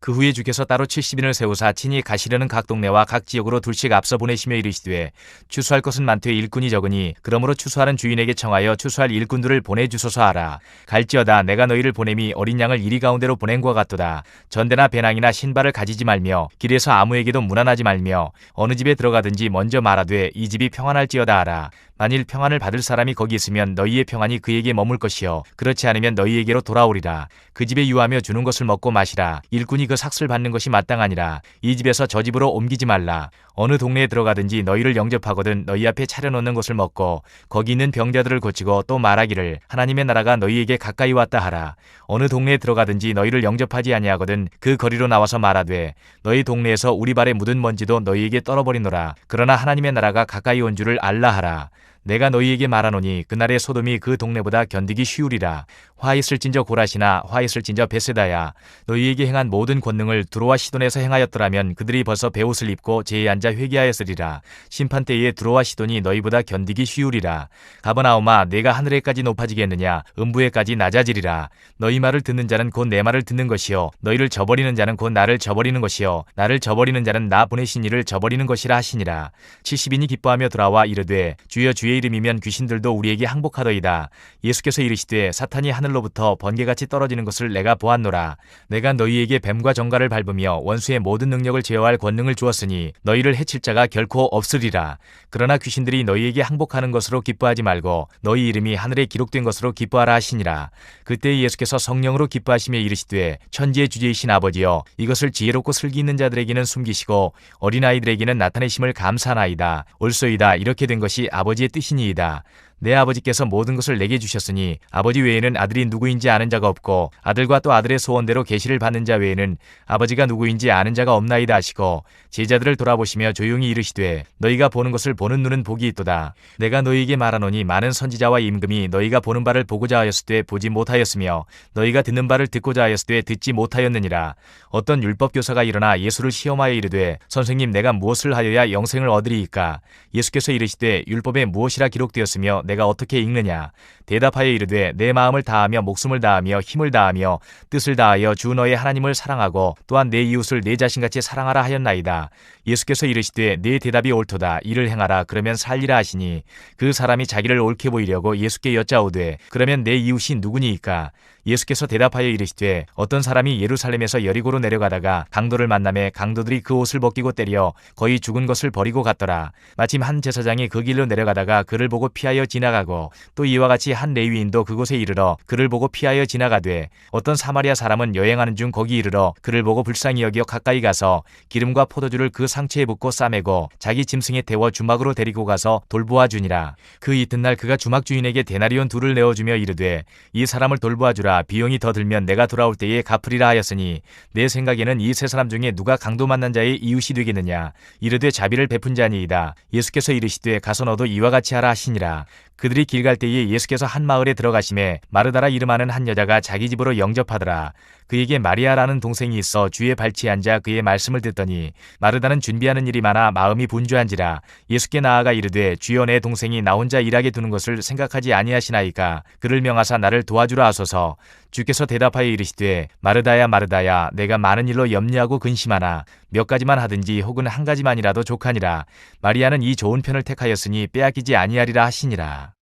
그 후에 주께서 따로 70인을 세우사 친히 가시려는 각 동네와 각 지역으로 둘씩 앞서 보내시며 이르시되 추수할 것은 많되 일꾼이 적으니 그러므로 추수하는 주인에게 청하여 추수할 일꾼들을 보내주소서 하라. 갈지어다 내가 너희를 보냄이 어린 양을 이리 가운데로 보낸 것과 같도다. 전대나 배낭이나 신발을 가지지 말며 길에서 아무에게도 문안하지 말며 어느 집에 들어가든지 먼저 말하되 이 집이 평안할지어다 하라. 만일 평안을 받을 사람이 거기 있으면 너희의 평안이 그에게 머물 것이요 그렇지 않으면 너희에게로 돌아오리라. 그 집에 유하며 주는 것을 먹고 마시라. 일꾼이 그 삭슬 받는 것이 마땅하니라. 이 집에서 저 집으로 옮기지 말라. 어느 동네에 들어가든지 너희를 영접하거든 너희 앞에 차려놓는 것을 먹고 거기 있는 병자들을 고치고 또 말하기를 하나님의 나라가 너희에게 가까이 왔다 하라. 어느 동네에 들어가든지 너희를 영접하지 아니하거든 그 거리로 나와서 말하되 너희 동네에서 우리 발에 묻은 먼지도 너희에게 떨어버리노라. 그러나 하나님의 나라가 가까이 온 줄을 알라 하라. 내가 너희에게 말하노니 그날의 소돔이 그 동네보다 견디기 쉬우리라. 화 있을진저 고라시나 화 있을진저 베세다야. 너희에게 행한 모든 권능을 두로와 시돈에서 행하였더라면 그들이 벌써 베옷을 입고 제에 앉아 회개하였으리라. 심판 때에 두로와 시돈이 너희보다 견디기 쉬우리라. 가버나움아 내가 하늘에까지 높아지겠느냐 음부에까지 낮아지리라. 너희 말을 듣는 자는 곧 내 말을 듣는 것이요 너희를 저버리는 자는 곧 나를 저버리는 것이요 나를 저버리는 자는 나 보내신 이를 저버리는 것이라 하시니라. 70인이 기뻐하며 돌아와 이르되 주여 주의 이름이면 귀신들도 우리에게 항복하더이다. 예수께서 이르시되 사탄이 하늘로부터 번개같이 떨어지는 것을 내가 보았노라. 내가 너희에게 뱀과 정갈을 밟으며 원수의 모든 능력을 제어할 권능을 주었으니 너희를 해칠 자가 결코 없으리라. 그러나 귀신들이 너희에게 항복하는 것으로 기뻐하지 말고 너희 이름이 하늘에 기록된 것으로 기뻐하라 하시니라. 그때 예수께서 성령으로 기뻐하시며 이르시되 천지의 주제이신 아버지여 이것을 지혜롭고 슬기 있는 자들에게는 숨기시고 어린아이들에게는 나타내심을 감사하나이다. 옳소이다. 이렇게 된 것이 아버지의 뜻이니이다. 내 아버지께서 모든 것을 내게 주셨으니 아버지 외에는 아들이 누구인지 아는 자가 없고 아들과 또 아들의 소원대로 계시를 받는 자 외에는 아버지가 누구인지 아는 자가 없나이다 하시고 제자들을 돌아보시며 조용히 이르시되 너희가 보는 것을 보는 눈은 복이 있도다. 내가 너희에게 말하노니 많은 선지자와 임금이 너희가 보는 바를 보고자 하였을 때 보지 못하였으며 너희가 듣는 바를 듣고자 하였을 때 듣지 못하였느니라. 어떤 율법교사가 일어나 예수를 시험하여 이르되 선생님 내가 무엇을 하여야 영생을 얻으리이까. 예수께서 이르시되 율법에 무엇이라 기록되었으며 내가 어떻게 읽느냐. 대답하여 이르되 내 마음을 다하며 목숨을 다하며 힘을 다하며 뜻을 다하여 주 너의 하나님을 사랑하고 또한 내 이웃을 내 자신같이 사랑하라 하였나이다. 예수께서 이르시되 네 대답이 옳도다. 이를 행하라. 그러면 살리라 하시니 그 사람이 자기를 옳게 보이려고 예수께 여짜오되 그러면 내 이웃이 누구니이까. 예수께서 대답하여 이르시되 어떤 사람이 예루살렘에서 여리고로 내려가다가 강도를 만나매 강도들이 그 옷을 벗기고 때려 거의 죽은 것을 버리고 갔더라. 마침 한 제사장이 그 길로 내려가다가 그를 보고 피하여 지나가고 또 이와 같이 한 레위인도 그곳에 이르러 그를 보고 피하여 지나가되 어떤 사마리아 사람은 여행하는 중 거기 이르러 그를 보고 불쌍히 여겨 가까이 가서 기름과 포도주를 그 상처에 붓고 싸매고 자기 짐승에 태워 주막으로 데리고 가서 돌보아 주니라. 그 이튿날 그가 주막 주인에게 데나리온 둘을 내어주며 이르되 이 사람을 돌보아 주라. 비용이 더 들면 내가 돌아올 때에 갚으리라 하였으니 내 생각에는 이 세 사람 중에 누가 강도 만난 자의 이웃이 되겠느냐. 이르되 자비를 베푼 자니이다. 예수께서 이르시되 가서 너도 이와 같이 하라 하시니라. 그들이 길 갈 때에 예수께서 한 마을에 들어가심에 마르다라 이름하는 한 여자가 자기 집으로 영접하더라. 그에게 마리아라는 동생이 있어 주의 발치에 앉아 그의 말씀을 듣더니 마르다는 준비하는 일이 많아 마음이 분주한지라. 예수께 나아가 이르되 주여 내 동생이 나 혼자 일하게 두는 것을 생각하지 아니하시나이까. 그를 명하사 나를 도와주라 하소서. 주께서 대답하여 이르시되 마르다야 마르다야 내가 많은 일로 염려하고 근심하나 몇 가지만 하든지 혹은 한 가지만이라도 족하니라. 마리아는 이 좋은 편을 택하였으니 빼앗기지 아니하리라 하시니라.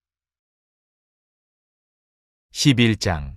11장.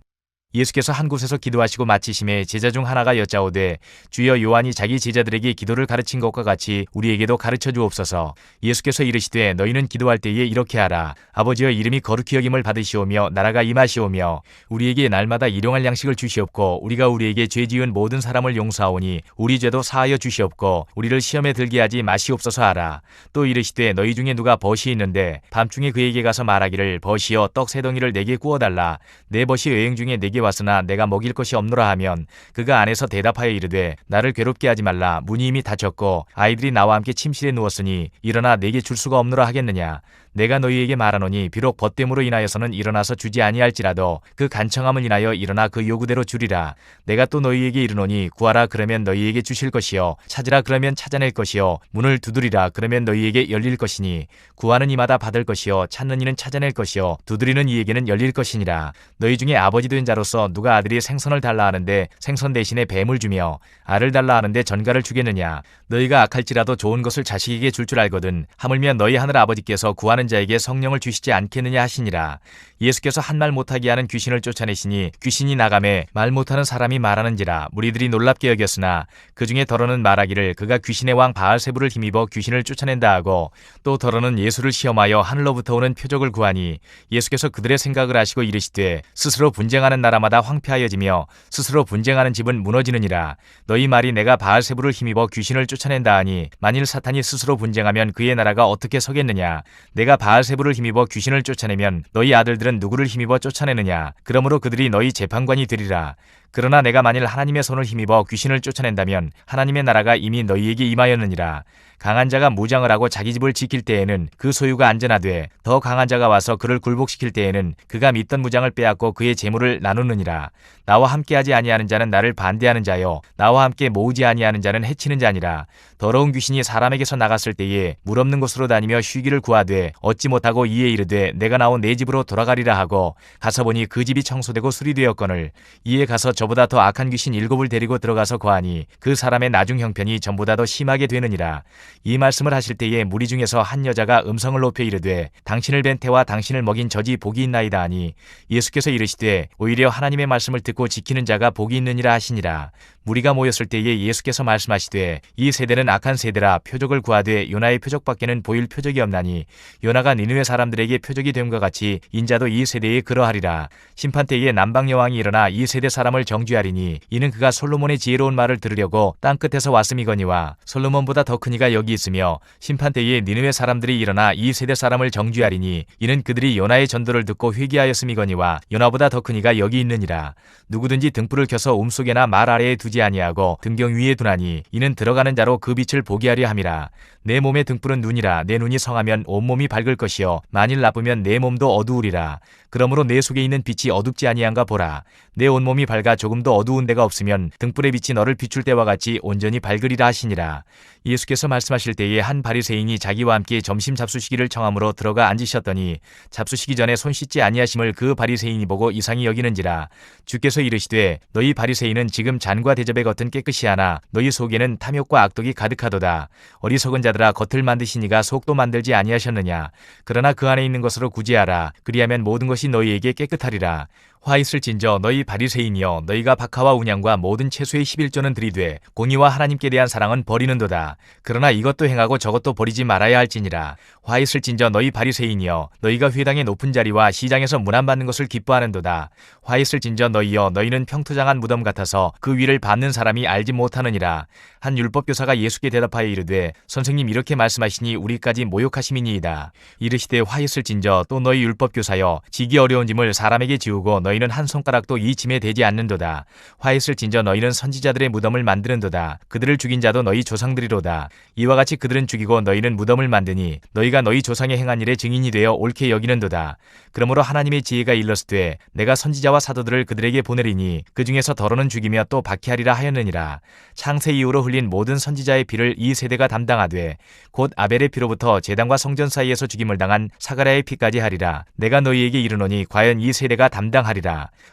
예수께서 한 곳에서 기도하시고 마치심에 제자 중 하나가 여짜오되 주여 요한이 자기 제자들에게 기도를 가르친 것과 같이 우리에게도 가르쳐 주옵소서. 예수께서 이르시되 너희는 기도할 때에 이렇게 하라. 아버지여 이름이 거룩히 여김을 받으시오며 나라가 임하시오며 우리에게 날마다 일용할 양식을 주시옵고 우리가 우리에게 죄 지은 모든 사람을 용서하오니 우리 죄도 사하여 주시옵고 우리를 시험에 들게 하지 마시옵소서 하라. 또 이르시되 너희 중에 누가 벗이 있는데 밤중에 그에게 가서 말하기를 벗이여 떡 세 덩이를 내게 구워달라. 내 벗이 여행 중에 내게 왔으나 내가 먹일 것이 없노라 하면 그가 안에서 대답하여 이르되 나를 괴롭게 하지 말라. 문이 이미 닫혔고 아이들이 나와 함께 침실에 누웠으니 일어나 내게 줄 수가 없노라 하겠느냐. 내가 너희에게 말하노니 비록 벗됨으로 인하여서는 일어나서 주지 아니할지라도 그 간청함을 인하여 일어나 그 요구대로 주리라. 내가 또 너희에게 이르노니 구하라 그러면 너희에게 주실 것이요 찾으라 그러면 찾아낼 것이요 문을 두드리라 그러면 너희에게 열릴 것이니 구하는 이마다 받을 것이요 찾는 이는 찾아낼 것이요 두드리는 이에게는 열릴 것이니라. 너희 중에 아버지 된 자로서 누가 아들이 생선을 달라 하는데 생선 대신에 뱀을 주며 알을 달라 하는데 전갈을 주겠느냐. 너희가 악할지라도 좋은 것을 자식에게 줄 줄 알거든 하물며 너희 하늘 아버지께서 구하는 자에게 성령을 주시지 않겠느냐 하시니라. 예수께서 한 말 못하게 하는 귀신을 쫓아내시니 귀신이 나가매 말 못하는 사람이 말하는지라. 무리들이 놀랍게 여겼으나 그 중에 더러는 말하기를 그가 귀신의 왕 바알세부를 힘입어 귀신을 쫓아낸다 하고 또 더러는 예수를 시험하여 하늘로부터 오는 표적을 구하니 예수께서 그들의 생각을 아시고 이르시되 스스로 분쟁하는 나라마다 황폐하여지며 스스로 분쟁하는 집은 무너지느니라. 너희 말이 내가 바알세부를 힘입어 귀신을 쫓아낸다 하니 만일 사탄이 스스로 분쟁하면 그의 나라가 어떻게 서겠느냐. 내가 바알세부를 힘입어 귀신을 쫓아내면 너희 아들들은 누구를 힘입어 쫓아내느냐. 그러므로 그들이 너희 재판관이 되리라. 그러나 내가 만일 하나님의 손을 힘입어 귀신을 쫓아낸다면 하나님의 나라가 이미 너희에게 임하였느니라. 강한 자가 무장을 하고 자기 집을 지킬 때에는 그 소유가 안전하되 더 강한 자가 와서 그를 굴복시킬 때에는 그가 믿던 무장을 빼앗고 그의 재물을 나누느니라. 나와 함께하지 아니하는 자는 나를 반대하는 자요 나와 함께 모으지 아니하는 자는 해치는 자니라. 더러운 귀신이 사람에게서 나갔을 때에 물 없는 곳으로 다니며 쉬기를 구하되 얻지 못하고 이에 이르되 내가 나온 내 집으로 돌아가리라 하고 가서 보니 그 집이 청소되고 수리되었거늘 이에 가서 저보다 더 악한 귀신 7을 데리고 들어가서 거하니 그 사람의 나중 형편이 전보다 더 심하게 되느니라. 이 말씀을 하실 때에 무리 중에서 한 여자가 음성을 높여 이르되 당신을 뵌 태와 당신을 먹인 젖이 복이 있나이다 하니 예수께서 이르시되 오히려 하나님의 말씀을 듣고 지키는 자가 복이 있느니라 하시니라. 무리가 모였을 때에 예수께서 말씀하시되 이 세대는 악한 세대라. 표적을 구하되 요나의 표적밖에는 보일 표적이 없나니 요나가 니느웨 사람들에게 표적이 됨과 같이 인자도 이 세대에 그러하리라. 심판 때에 남방 여왕이 일어나 이 세대 사람을 정죄하리니 이는 그가 솔로몬의 지혜로운 말을 들으려고 땅끝에서 왔음이거니와 솔로몬보다 더 큰 이가 여기 있으며 심판 때에 니느웨 사람들이 일어나 이 세대 사람을 정죄하리니 이는 그들이 요나의 전도를 듣고 회개하였음이거니와 요나보다 더 큰 이가 여기 있느니라. 누구든지 등불을 켜서 움속에나 말 아래에 두지 아니하고 등경 위에 두나니 이는 들어가는 자로 그 빛을 보게 하려 함이라. 내 몸의 등불은 눈이라. 내 눈이 성하면 온몸이 밝을 것이요 만일 나쁘면 내 몸도 어두우리라. 그러므로 내 속에 있는 빛이 어둡지 아니한가 보라. 내 온몸이 밝아 조금도 어두운 데가 없으면 등불의 빛이 너를 비출 때와 같이 온전히 밝으리라 하시니라. 예수께서 말씀하실 때에 한 바리새인이 자기와 함께 점심 잡수시기를 청함으로 들어가 앉으셨더니 잡수시기 전에 손 씻지 아니하심을 그 바리새인이 보고 이상히 여기는지라. 주께서 이르시되 너희 바리새인은 지금 잔과 대접의 겉은 깨끗이 하나 너희 속에는 탐욕과 악독이 가득하도다. 어리석은 자들아 겉을 만드시니가 속도 만들지 아니하셨느냐. 그러나 그 안에 있는 것으로 구제하라. 그리하면 모든 것이 너희에게 깨끗하리라. 화 있을진저 너희 바리새인이여 너희가 박하와 운양과 모든 채소의 11조는 들이되 공의와 하나님께 대한 사랑은 버리는도다. 그러나 이것도 행하고 저것도 버리지 말아야 할지니라. 화 있을진저 너희 바리새인이여 너희가 회당의 높은 자리와 시장에서 문안받는 것을 기뻐하는도다. 화 있을진저 너희여 너희는 평토장한 무덤 같아서 그 위를 밟는 사람이 알지 못하느니라. 한 율법교사가 예수께 대답하여 이르되 선생님 이렇게 말씀하시니 우리까지 모욕하심이니이다. 이르시되 화 있을진저 또 너희 율법교사여 지기 어려운 짐을 사람에게 지우고 너희는 한 손가락도 이 짐에 대지 않는도다. 화 있을진저 너희는 선지자들의 무덤을 만드는도다. 그들을 죽인 자도 너희 조상들이로다. 이와 같이 그들은 죽이고 너희는 무덤을 만드니 너희가 너희 조상의 행한 일의 증인이 되어 옳게 여기는도다. 그러므로 하나님의 지혜가 일렀으되 내가 선지자와 사도들을 그들에게 보내리니 그 중에서 더러는 죽이며 또 박해하리라 하였느니라. 창세 이후로 흘린 모든 선지자의 피를 이 세대가 담당하되 곧 아벨의 피로부터 제단과 성전 사이에서 죽임을 당한 사가랴의 피까지 하리라. 내가 너희에게 이르노니 과연 이 세대가 담당하리라.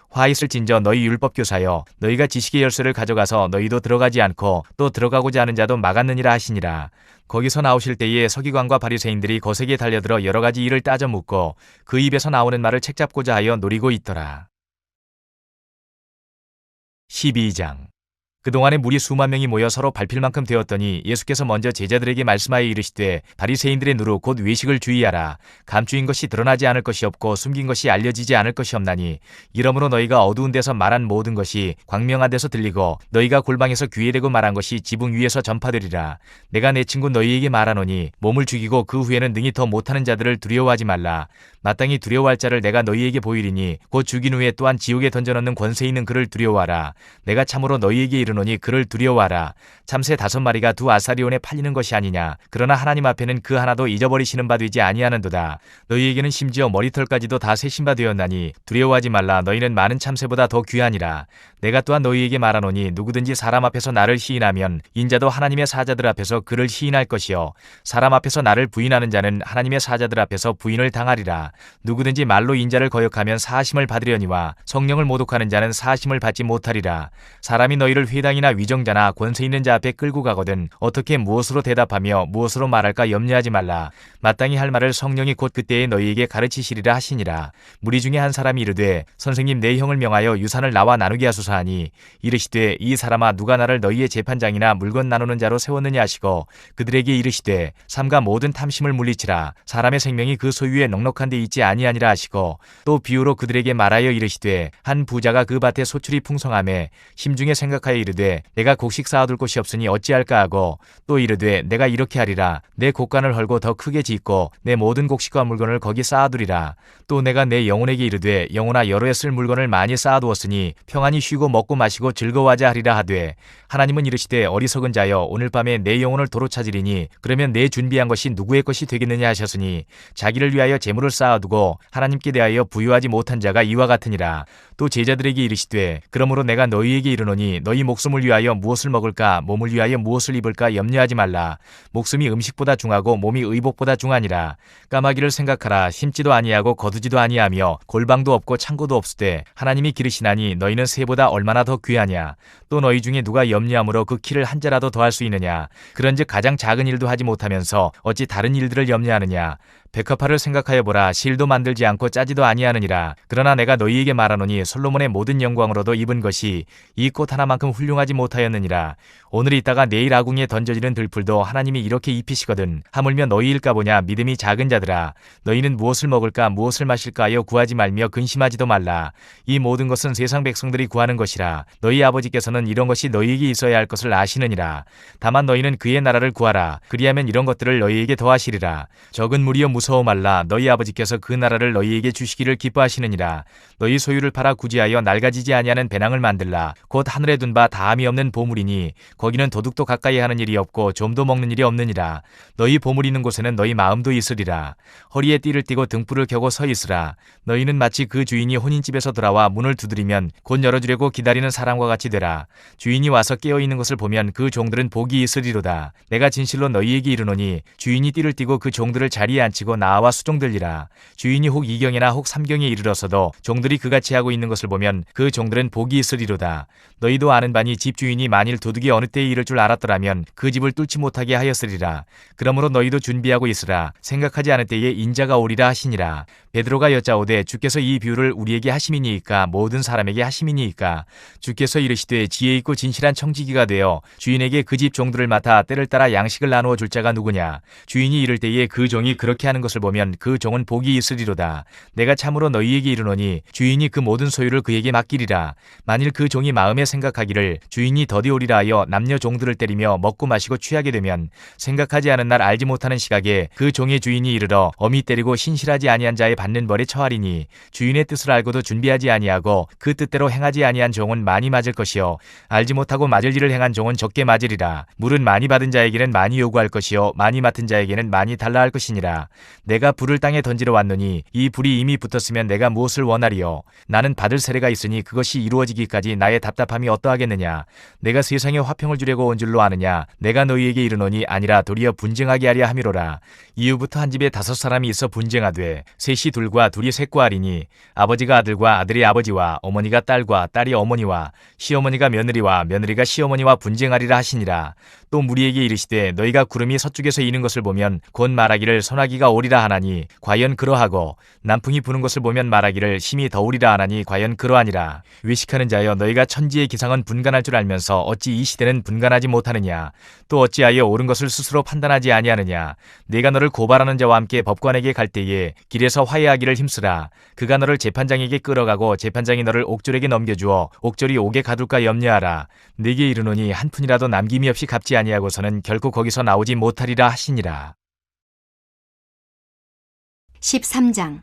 화 있을진저 너희 율법교사여 너희가 지식의 열쇠를 가져가서 너희도 들어가지 않고 또 들어가고자 하는 자도 막았느니라 하시니라. 거기서 나오실 때에 서기관과 바리새인들이 거세게 달려들어 여러 가지 일을 따져 묻고 그 입에서 나오는 말을 책잡고자 하여 노리고 있더라. 12장 그동안에 무리 수만 명이 모여 서로 밟힐 만큼 되었더니 예수께서 먼저 제자들에게 말씀하여 이르시되 바리새인들의 누루 곧 외식을 주의하라. 감추인 것이 드러나지 않을 것이 없고 숨긴 것이 알려지지 않을 것이 없나니 이러므로 너희가 어두운 데서 말한 모든 것이 광명한 데서 들리고 너희가 골방에서 귀에 대고 말한 것이 지붕 위에서 전파되리라. 내가 내 친구 너희에게 말하노니 몸을 죽이고 그 후에는 능히 더 못하는 자들을 두려워하지 말라. 마땅히 두려워할 자를 내가 너희에게 보이리니 곧 죽인 후에 또한 지옥에 던져넣는 권세 있는 그를 두려워하라. 내가 참으로 너희에게 이르노니 그를 두려워하라. 참새 5마리가 2아사리온에 팔리는 것이 아니냐. 그러나 하나님 앞에는 그 하나도 잊어버리시는 바 되지 아니하는도다. 너희에게는 심지어 머리털까지도 다 세신 바 되었나니 두려워하지 말라. 너희는 많은 참새보다 더 귀하니라. 내가 또한 너희에게 말하노니 누구든지 사람 앞에서 나를 시인하면 인자도 하나님의 사자들 앞에서 그를 시인할 것이요 사람 앞에서 나를 부인하는 자는 하나님의 사자들 앞에서 부인을 당하리라. 누구든지 말로 인자를 거역하면 사하심을 받으려니와 성령을 모독하는 자는 사하심을 받지 못하리라. 사람이 너희를 회당이나 위정자나 권세 있는 자 앞에 끌고 가거든 어떻게 무엇으로 대답하며 무엇으로 말할까 염려하지 말라. 마땅히 할 말을 성령이 곧 그때에 너희에게 가르치시리라 하시니라. 무리 중에 한 사람이 이르되 선생님 내 형을 명하여 유산을 나와 나누게 하소서 하니 이르시되 이 사람아 누가 나를 너희의 재판장이나 물건 나누는 자로 세웠느냐 하시고 그들에게 이르시되 삼가 모든 탐심을 물리치라. 사람의 생명이 그 소유에 넉넉한 데 있지 아니하니라 하시고 또 비유로 그들에게 말하여 이르시되 한 부자가 그 밭에 소출이 풍성하매 심중에 생각하여 이르되 내가 곡식 쌓아둘 곳이 없으니 어찌할까 하고 또 이르되 내가 이렇게 하리라. 내 곡간을 헐고 더 크게 짓고 내 모든 곡식과 물건을 거기 쌓아두리라. 또 내가 내 영혼에게 이르되 영혼아 여러 해 쓸 물건을 많이 쌓아두었으니 평안히 쉬고 먹고 마시고 즐거워하자 하리라 하되 하나님은 이르시되 어리석은 자여 오늘 밤에 내 영혼을 도로 찾으리니 그러면 내 준비한 것이 누구의 것이 되겠느냐 하셨으니 자기를 위하여 재물을 쌓아두고 하나님께 대하여 부유하지 못한 자가 이와 같으니라. 또 제자들에게 이르시되 그러므로 내가 너희에게 이르노니 너희 목숨을 위하여 무엇을 먹을까 몸을 위하여 무엇을 입을까 염려하지 말라. 목숨이 음식보다 중하고 몸이 의복보다 중하니라. 까마귀를 생각하라. 심지도 아니하고 거두지도 아니하며 골방도 없고 창고도 없으되 하나님이 기르시나니 너희는 새보다 얼마나 더 귀하냐. 또 너희 중에 누가 염려함으로 그 키를 한 자라도 더할 수 있느냐. 그런즉 가장 작은 일도 하지 못하면서 어찌 다른 일들을 염려하느냐. 백합화를 생각하여 보라. 실도 만들지 않고 짜지도 아니하느니라. 그러나 내가 너희에게 말하노니 솔로몬의 모든 영광으로도 입은 것이 이 꽃 하나만큼 훌륭하지 못하였느니라. 오늘 있다가 내일 아궁이에 던져지는 들풀도 하나님이 이렇게 입히시거든. 하물며 너희일까 보냐. 믿음이 작은 자들아. 너희는 무엇을 먹을까 무엇을 마실까 하여 구하지 말며 근심하지도 말라. 이 모든 것은 세상 백성들이 구하는 것이라. 너희 아버지께서는 이런 것이 너희에게 있어야 할 것을 아시느니라. 다만 너희는 그의 나라를 구하라. 그리하면 이런 것들을 너희에게 더하시리라. 적은 무리여 무서워 말라. 너희 아버지께서 그 나라를 너희에게 주시기를 기뻐하시느니라. 너희 소유를 팔아 구제하여 낡아지지 아니하는 배낭을 만들라. 곧 하늘에 둔 바 다함이 없는 보물이니 거기는 도둑도 가까이 하는 일이 없고 좀도 먹는 일이 없느니라. 너희 보물 있는 곳에는 너희 마음도 있으리라. 허리에 띠를 띠고 등불을 켜고 서 있으라. 너희는 마치 그 주인이 혼인집에서 돌아와 문을 두드리면 곧 열어주려고 기다리는 사람과 같이 되라. 주인이 와서 깨어있는 것을 보면 그 종들은 복이 있으리로다. 내가 진실로 너희에게 이르노니 주인이 띠를 띠고 그 종들을 자리에 앉히고 나와 수종들리라. 주인이 혹 2경이나 혹 3경에 이르러서도 종들이 그같이 하고 있는 것을 보면 그 종들은 복이 있으리로다. 너희도 아는 바니 집주인이 만일 도둑이 어느 때에 이를 줄 알았더라면 그 집을 뚫지 못하게 하였으리라. 그러므로 너희도 준비하고 있으라. 생각하지 않을 때에 인자가 오리라 하시니라. 베드로가 여짜오되 주께서 이 비유를 우리에게 하심이니이까 모든 사람에게 하심이니이까. 주께서 이르시되 지혜 있고 진실한 청지기가 되어 주인에게 그 집 종들을 맡아 때를 따라 양식을 나누어 줄 자가 누구냐. 주인이 이를 때에 그 종이 그렇게 하는 것을 보면 그 종은 복이 있으리로다. 내가 참으로 너희에게 이르노니 주인이 그 모든 소유를 그에게 맡기리라. 만일 그 종이 마음에 생각하기를 주인이 더디 오리라 하여 남녀 종들을 때리며 먹고 마시고 취하게 되면 생각하지 않은 날 알지 못하는 시각에 그 종의 주인이 이르러 엄히 때리고 신실하지 아니한 자의 받는 벌에 처하리니 주인의 뜻을 알고도 준비하지 아니하고 그 뜻대로 행하지 아니한 종은 많이 맞을 것이요 알지 못하고 맞을 일을 행한 종은 적게 맞으리라. 물은 많이 받은 자에게는 많이 요구할 것이요 많이 맡은 자에게는 많이 달라 할 것이니라. 내가 불을 땅에 던지러 왔노니 이 불이 이미 붙었으면 내가 무엇을 원하리요. 나는 받을 세례가 있으니 그것이 이루어지기까지 나의 답답함이 어떠하겠느냐. 내가 세상에 화평을 주려고 온 줄로 아느냐. 내가 너희에게 이르노니 아니라 도리어 분쟁하게 하려 함이로라. 이후부터 한 집에 5사람이 있어 분쟁하되 셋이 둘과 둘이 셋과 하리니 아버지가 아들과 아들이 아버지와 어머니가 딸과 딸이 어머니와 시어머니가 며느리와 며느리가 시어머니와 분쟁하리라 하시니라. 또 무리에게 이르시되 너희가 구름이 서쪽에서 이는 것을 보면 곧 말하기를 소나기가 오리라 하나니 과연 그러하고 남풍이 부는 것을 보면 말하기를 심히 더우리라 하나니 과연 그러하니라. 외식하는 자여 너희가 천지의 기상은 분간할 줄 알면서 어찌 이 시대는 분간하지 못하느냐. 또 어찌하여 옳은 것을 스스로 판단하지 아니하느냐. 내가 너를 고발하는 자와 함께 법관에게 갈 때에 길에서 화해하기를 힘쓰라. 그가 너를 재판장에게 끌어가고 재판장이 너를 옥졸에게 넘겨주어 옥졸이 옥에 가둘까 염려하라. 네게 이르노니 한 푼이라도 남김이 없이 갚지 아니하고서는 결코 거기서 나오지 못하리라 하시니라. 13장.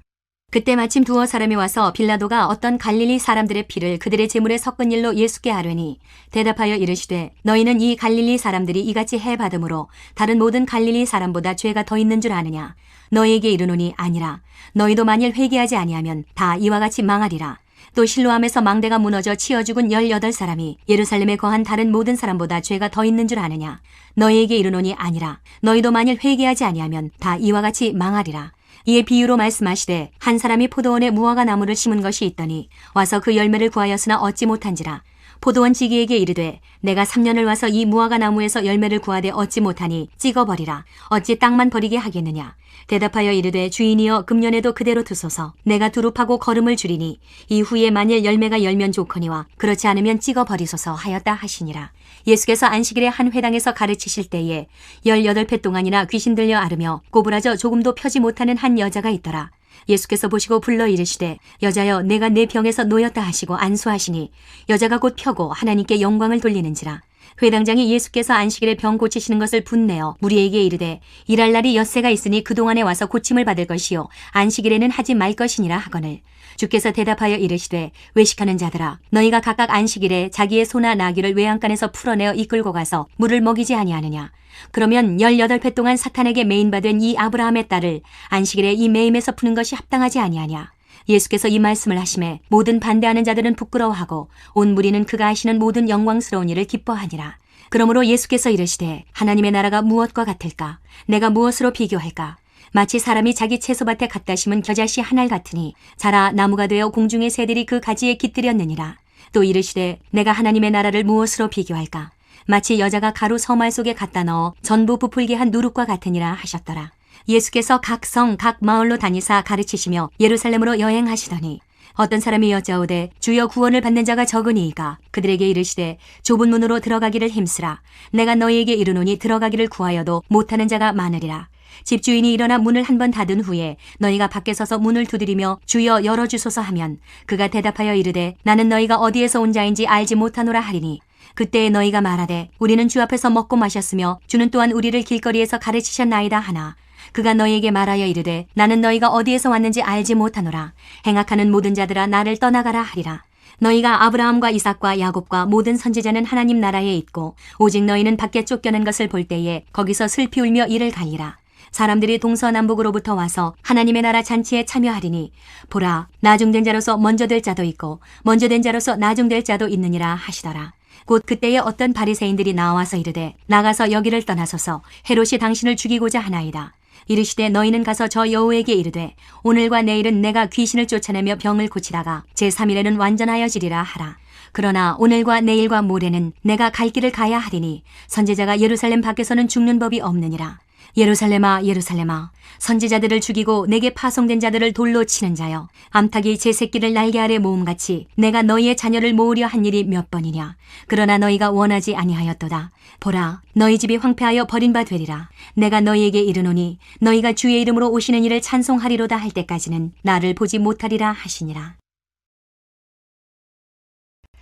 그때 마침 두어 사람이 와서 빌라도가 어떤 갈릴리 사람들의 피를 그들의 제물에 섞은 일로 예수께 아뢰니 대답하여 이르시되 너희는 이 갈릴리 사람들이 이같이 해받음으로 다른 모든 갈릴리 사람보다 죄가 더 있는 줄 아느냐. 너희에게 이르노니 아니라. 너희도 만일 회개하지 아니하면 다 이와 같이 망하리라. 또 실로암에서 망대가 무너져 치어 죽은 18사람이 예루살렘에 거한 다른 모든 사람보다 죄가 더 있는 줄 아느냐. 너희에게 이르노니 아니라. 너희도 만일 회개하지 아니하면 다 이와 같이 망하리라. 이에 비유로 말씀하시되 한 사람이 포도원에 무화과 나무를 심은 것이 있더니 와서 그 열매를 구하였으나 얻지 못한지라. 포도원 지기에게 이르되 내가 3년을 와서 이 무화과 나무에서 열매를 구하되 얻지 못하니 찍어버리라. 어찌 땅만 버리게 하겠느냐. 대답하여 이르되 주인이여 금년에도 그대로 두소서. 내가 두릅하고 거름을 줄이니 이후에 만일 열매가 열면 좋거니와 그렇지 않으면 찍어버리소서 하였다 하시니라. 예수께서 안식일에 한 회당에서 가르치실 때에 18회 동안이나 귀신 들려 앓으며 꼬부라져 조금도 펴지 못하는 한 여자가 있더라. 예수께서 보시고 불러 이르시되 여자여 내가 내 병에서 놓였다 하시고 안수하시니 여자가 곧 펴고 하나님께 영광을 돌리는지라. 회당장이 예수께서 안식일에 병 고치시는 것을 분내어 무리에게 이르되 일할 날이 엿새가 있으니 그동안에 와서 고침을 받을 것이요 안식일에는 하지 말 것이니라 하거늘 주께서 대답하여 이르시되 외식하는 자들아 너희가 각각 안식일에 자기의 소나 나귀를 외양간에서 풀어내어 이끌고 가서 물을 먹이지 아니하느냐. 그러면 18회 동안 사탄에게 매인받은 이 아브라함의 딸을 안식일에 이 매임에서 푸는 것이 합당하지 아니하냐. 예수께서 이 말씀을 하심에 모든 반대하는 자들은 부끄러워하고 온 무리는 그가 하시는 모든 영광스러운 일을 기뻐하니라. 그러므로 예수께서 이르시되 하나님의 나라가 무엇과 같을까? 내가 무엇으로 비교할까? 마치 사람이 자기 채소밭에 갖다 심은 겨자씨 한 알 같으니 자라 나무가 되어 공중의 새들이 그 가지에 깃들였느니라. 또 이르시되 내가 하나님의 나라를 무엇으로 비교할까? 마치 여자가 가루 서말 속에 갖다 넣어 전부 부풀게 한 누룩과 같으니라 하셨더라. 예수께서 각 성, 각 마을로 다니사 가르치시며 예루살렘으로 여행하시더니 어떤 사람이 여짜오되 주여 구원을 받는 자가 적으니이까. 그들에게 이르시되 좁은 문으로 들어가기를 힘쓰라. 내가 너희에게 이르노니 들어가기를 구하여도 못하는 자가 많으리라. 집주인이 일어나 문을 한 번 닫은 후에 너희가 밖에 서서 문을 두드리며 주여 열어주소서 하면 그가 대답하여 이르되 나는 너희가 어디에서 온 자인지 알지 못하노라 하리니 그때에 너희가 말하되 우리는 주 앞에서 먹고 마셨으며 주는 또한 우리를 길거리에서 가르치셨나이다 하나 그가 너희에게 말하여 이르되 나는 너희가 어디에서 왔는지 알지 못하노라. 행악하는 모든 자들아 나를 떠나가라 하리라. 너희가 아브라함과 이삭과 야곱과 모든 선지자는 하나님 나라에 있고 오직 너희는 밖에 쫓겨난 것을 볼 때에 거기서 슬피 울며 이를 갈리라. 사람들이 동서남북으로부터 와서 하나님의 나라 잔치에 참여하리니 보라 나중된 자로서 먼저 될 자도 있고 먼저 된 자로서 나중될 자도 있느니라 하시더라. 곧 그때에 어떤 바리새인들이 나와서 이르되 나가서 여기를 떠나소서 헤롯이 당신을 죽이고자 하나이다. 이르시되 너희는 가서 저 여호에게 이르되 오늘과 내일은 내가 귀신을 쫓아내며 병을 고치다가 제3일에는 완전하여지리라 하라. 그러나 오늘과 내일과 모레는 내가 갈 길을 가야 하리니 선지자가 예루살렘 밖에서는 죽는 법이 없느니라. 예루살렘아 예루살렘아 선지자들을 죽이고 내게 파송된 자들을 돌로 치는 자여 암탉이 제 새끼를 날개 아래 모음같이 내가 너희의 자녀를 모으려 한 일이 몇 번이냐. 그러나 너희가 원하지 아니하였도다. 보라 너희 집이 황폐하여 버린 바 되리라. 내가 너희에게 이르노니 너희가 주의 이름으로 오시는 이를 찬송하리로다 할 때까지는 나를 보지 못하리라 하시니라.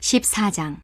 14장.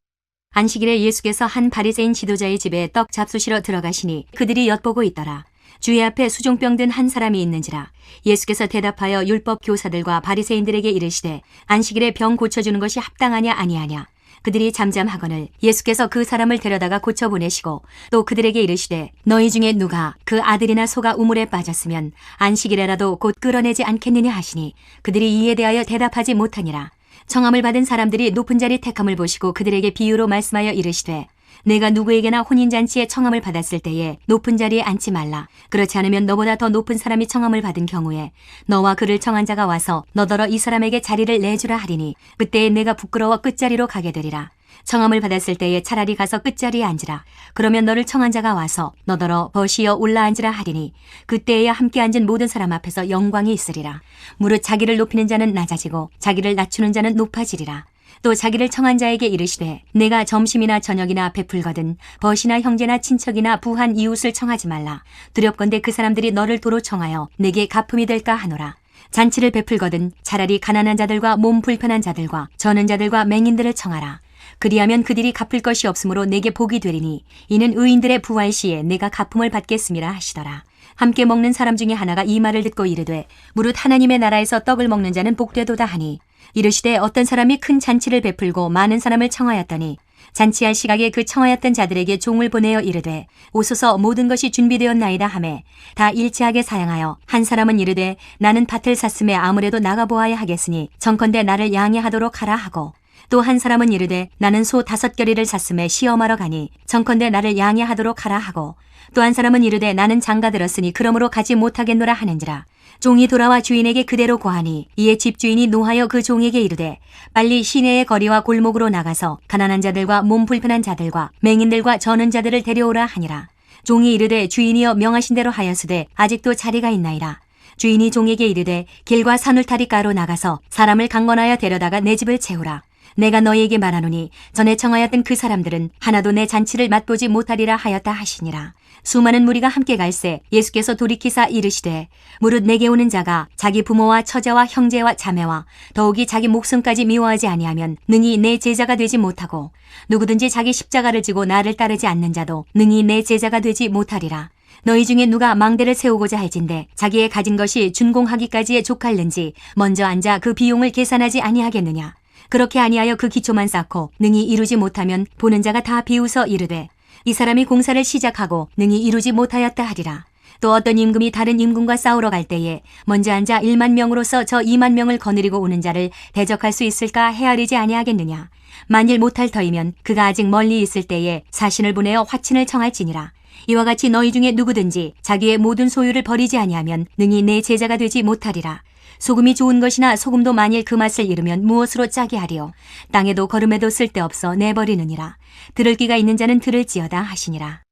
안식일에 예수께서 한 바리새인 지도자의 집에 떡 잡수시러 들어가시니 그들이 엿보고 있더라. 주의 앞에 수종병 든 한 사람이 있는지라. 예수께서 대답하여 율법 교사들과 바리새인들에게 이르시되 안식일에 병 고쳐주는 것이 합당하냐 아니하냐. 그들이 잠잠하거늘 예수께서 그 사람을 데려다가 고쳐보내시고 또 그들에게 이르시되 너희 중에 누가 그 아들이나 소가 우물에 빠졌으면 안식일에라도 곧 끌어내지 않겠느냐 하시니 그들이 이에 대하여 대답하지 못하니라. 청함을 받은 사람들이 높은 자리 택함을 보시고 그들에게 비유로 말씀하여 이르시되 내가 누구에게나 혼인잔치에 청함을 받았을 때에 높은 자리에 앉지 말라. 그렇지 않으면 너보다 더 높은 사람이 청함을 받은 경우에 너와 그를 청한 자가 와서 너더러 이 사람에게 자리를 내주라 하리니 그때에 내가 부끄러워 끝자리로 가게 되리라. 청함을 받았을 때에 차라리 가서 끝자리에 앉으라. 그러면 너를 청한 자가 와서 너더러 버시어 올라앉으라 하리니 그때에야 함께 앉은 모든 사람 앞에서 영광이 있으리라. 무릇 자기를 높이는 자는 낮아지고 자기를 낮추는 자는 높아지리라. 또 자기를 청한 자에게 이르시되 내가 점심이나 저녁이나 베풀거든 벗이나 형제나 친척이나 부한 이웃을 청하지 말라. 두렵건대 그 사람들이 너를 도로 청하여 내게 갚음이 될까 하노라. 잔치를 베풀거든 차라리 가난한 자들과 몸 불편한 자들과 저는 자들과 맹인들을 청하라. 그리하면 그들이 갚을 것이 없으므로 내게 복이 되리니 이는 의인들의 부활 시에 내가 갚음을 받겠음이라 하시더라. 함께 먹는 사람 중에 하나가 이 말을 듣고 이르되 무릇 하나님의 나라에서 떡을 먹는 자는 복되도다 하니 이르시되 어떤 사람이 큰 잔치를 베풀고 많은 사람을 청하였더니 잔치할 시각에 그 청하였던 자들에게 종을 보내어 이르되 오소서 모든 것이 준비되었나이다 하매 다 일치하게 사양하여 한 사람은 이르되 나는 밭을 샀음에 아무래도 나가보아야 하겠으니 정컨대 나를 양해하도록 하라 하고 또 한 사람은 이르되 나는 소 5겨리를 샀음에 시험하러 가니 정컨대 나를 양해하도록 하라 하고 또 한 사람은 이르되 나는 장가 들었으니 그러므로 가지 못하겠노라 하는지라. 종이 돌아와 주인에게 그대로 고하니 이에 집주인이 노하여 그 종에게 이르되 빨리 시내의 거리와 골목으로 나가서 가난한 자들과 몸 불편한 자들과 맹인들과 저는 자들을 데려오라 하니라. 종이 이르되 주인이여 명하신 대로 하였으되 아직도 자리가 있나이다. 주인이 종에게 이르되 길과 산울타리가로 나가서 사람을 강건하여 데려다가 내 집을 채우라. 내가 너희에게 말하노니 전에 청하였던 그 사람들은 하나도 내 잔치를 맛보지 못하리라 하였다 하시니라. 수많은 무리가 함께 갈새 예수께서 돌이키사 이르시되 무릇 내게 오는 자가 자기 부모와 처자와 형제와 자매와 더욱이 자기 목숨까지 미워하지 아니하면 능히 내 제자가 되지 못하고 누구든지 자기 십자가를 지고 나를 따르지 않는 자도 능히 내 제자가 되지 못하리라. 너희 중에 누가 망대를 세우고자 할진대 자기의 가진 것이 준공하기까지에 족할는지 먼저 앉아 그 비용을 계산하지 아니하겠느냐. 그렇게 아니하여 그 기초만 쌓고 능히 이루지 못하면 보는 자가 다 비웃어 이르되 이 사람이 공사를 시작하고 능히 이루지 못하였다 하리라. 또 어떤 임금이 다른 임금과 싸우러 갈 때에 먼저 앉아 1만 명으로서 저 2만 명을 거느리고 오는 자를 대적할 수 있을까 헤아리지 아니하겠느냐. 만일 못할 터이면 그가 아직 멀리 있을 때에 사신을 보내어 화친을 청할지니라. 이와 같이 너희 중에 누구든지 자기의 모든 소유를 버리지 아니하면 능히 내 제자가 되지 못하리라. 소금이 좋은 것이나 소금도 만일 그 맛을 잃으면 무엇으로 짜게 하리요. 땅에도 거름에도 쓸데없어 내버리느니라. 들을 귀가 있는 자는 들을지어다 하시니라.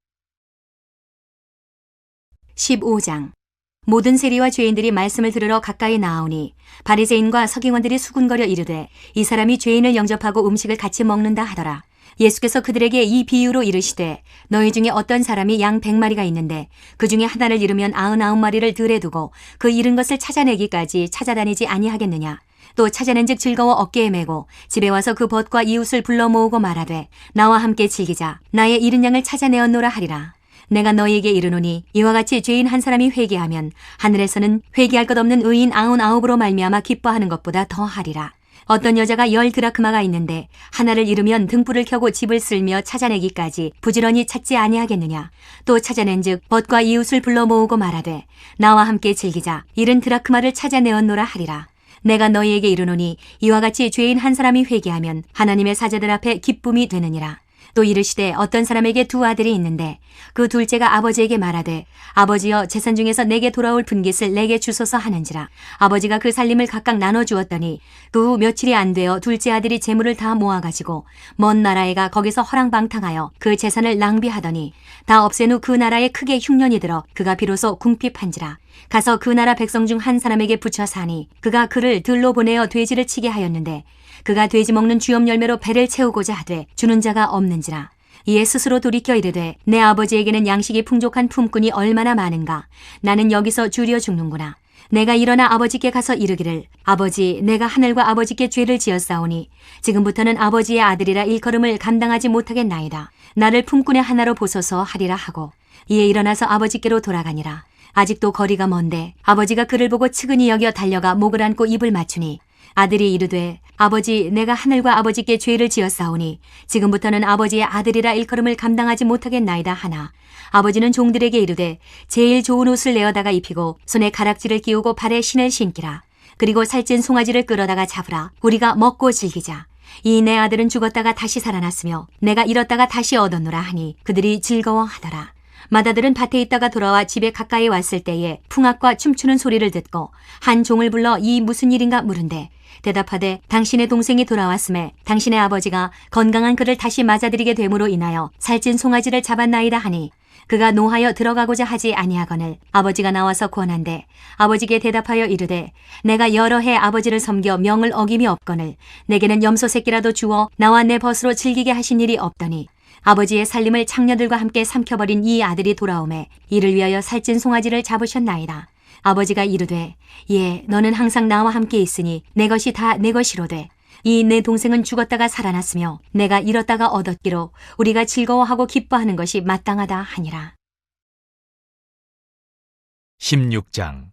15장. 모든 세리와 죄인들이 말씀을 들으러 가까이 나아오니 바리새인과 서기관들이 수군거려 이르되 이 사람이 죄인을 영접하고 음식을 같이 먹는다 하더라. 예수께서 그들에게 이 비유로 이르시되 너희 중에 어떤 사람이 양 100마리가 있는데 그 중에 하나를 잃으면 99마리를 들에 두고 그 잃은 것을 찾아내기까지 찾아다니지 아니하겠느냐. 또 찾아낸즉 즐거워 어깨에 메고 집에 와서 그 벗과 이웃을 불러 모으고 말하되 나와 함께 즐기자. 나의 잃은 양을 찾아내었노라 하리라. 내가 너희에게 이르노니 이와 같이 죄인 한 사람이 회개하면 하늘에서는 회개할 것 없는 의인 99으로 말미암아 기뻐하는 것보다 더 하리라. 어떤 여자가 10드라크마가 있는데 하나를 잃으면 등불을 켜고 집을 쓸며 찾아내기까지 부지런히 찾지 아니하겠느냐. 또 찾아낸즉 벗과 이웃을 불러 모으고 말하되 나와 함께 즐기자. 잃은 드라크마를 찾아내었노라 하리라. 내가 너희에게 이르노니 이와 같이 죄인 한 사람이 회개하면 하나님의 사자들 앞에 기쁨이 되느니라. 또 이르시되 어떤 사람에게 두 아들이 있는데 그 둘째가 아버지에게 말하되 아버지여 재산 중에서 내게 돌아올 분깃을 내게 주소서 하는지라. 아버지가 그 살림을 각각 나눠 주었더니 그 후 며칠이 안 되어 둘째 아들이 재물을 다 모아가지고 먼 나라에 가 거기서 허랑방탕하여 그 재산을 낭비하더니 다 없앤 후 그 나라에 크게 흉년이 들어 그가 비로소 궁핍한지라. 가서 그 나라 백성 중 한 사람에게 붙여 사니 그가 그를 들로 보내어 돼지를 치게 하였는데 그가 돼지 먹는 주염 열매로 배를 채우고자 하되 주는 자가 없는지라. 이에 스스로 돌이켜 이르되 내 아버지에게는 양식이 풍족한 품꾼이 얼마나 많은가. 나는 여기서 주려 죽는구나. 내가 일어나 아버지께 가서 이르기를 아버지 내가 하늘과 아버지께 죄를 지었사오니 지금부터는 아버지의 아들이라 일컬음을 감당하지 못하겠나이다. 나를 품꾼의 하나로 보소서 하리라 하고 이에 일어나서 아버지께로 돌아가니라. 아직도 거리가 먼데 아버지가 그를 보고 측은히 여겨 달려가 목을 안고 입을 맞추니 아들이 이르되 아버지 내가 하늘과 아버지께 죄를 지었사오니 지금부터는 아버지의 아들이라 일컬음을 감당하지 못하겠나이다 하나 아버지는 종들에게 이르되 제일 좋은 옷을 내어다가 입히고 손에 가락지를 끼우고 발에 신을 신기라. 그리고 살찐 송아지를 끌어다가 잡으라. 우리가 먹고 즐기자. 이 내 아들은 죽었다가 다시 살아났으며 내가 잃었다가 다시 얻었노라 하니 그들이 즐거워하더라. 맏아들은 밭에 있다가 돌아와 집에 가까이 왔을 때에 풍악과 춤추는 소리를 듣고 한 종을 불러 이 무슨 일인가 물은데 대답하되 당신의 동생이 돌아왔음에 당신의 아버지가 건강한 그를 다시 맞아들이게 됨으로 인하여 살찐 송아지를 잡았나이다 하니 그가 노하여 들어가고자 하지 아니하거늘 아버지가 나와서 권한대 아버지께 대답하여 이르되 내가 여러 해 아버지를 섬겨 명을 어김이 없거늘 내게는 염소 새끼라도 주어 나와 내 벗으로 즐기게 하신 일이 없더니 아버지의 살림을 창녀들과 함께 삼켜버린 이 아들이 돌아오매 이를 위하여 살찐 송아지를 잡으셨나이다. 아버지가 이르되 예 너는 항상 나와 함께 있으니 내 것이 다 내 것이로되 이 내 동생은 죽었다가 살아났으며 내가 잃었다가 얻었기로 우리가 즐거워하고 기뻐하는 것이 마땅하다 하니라. 16장.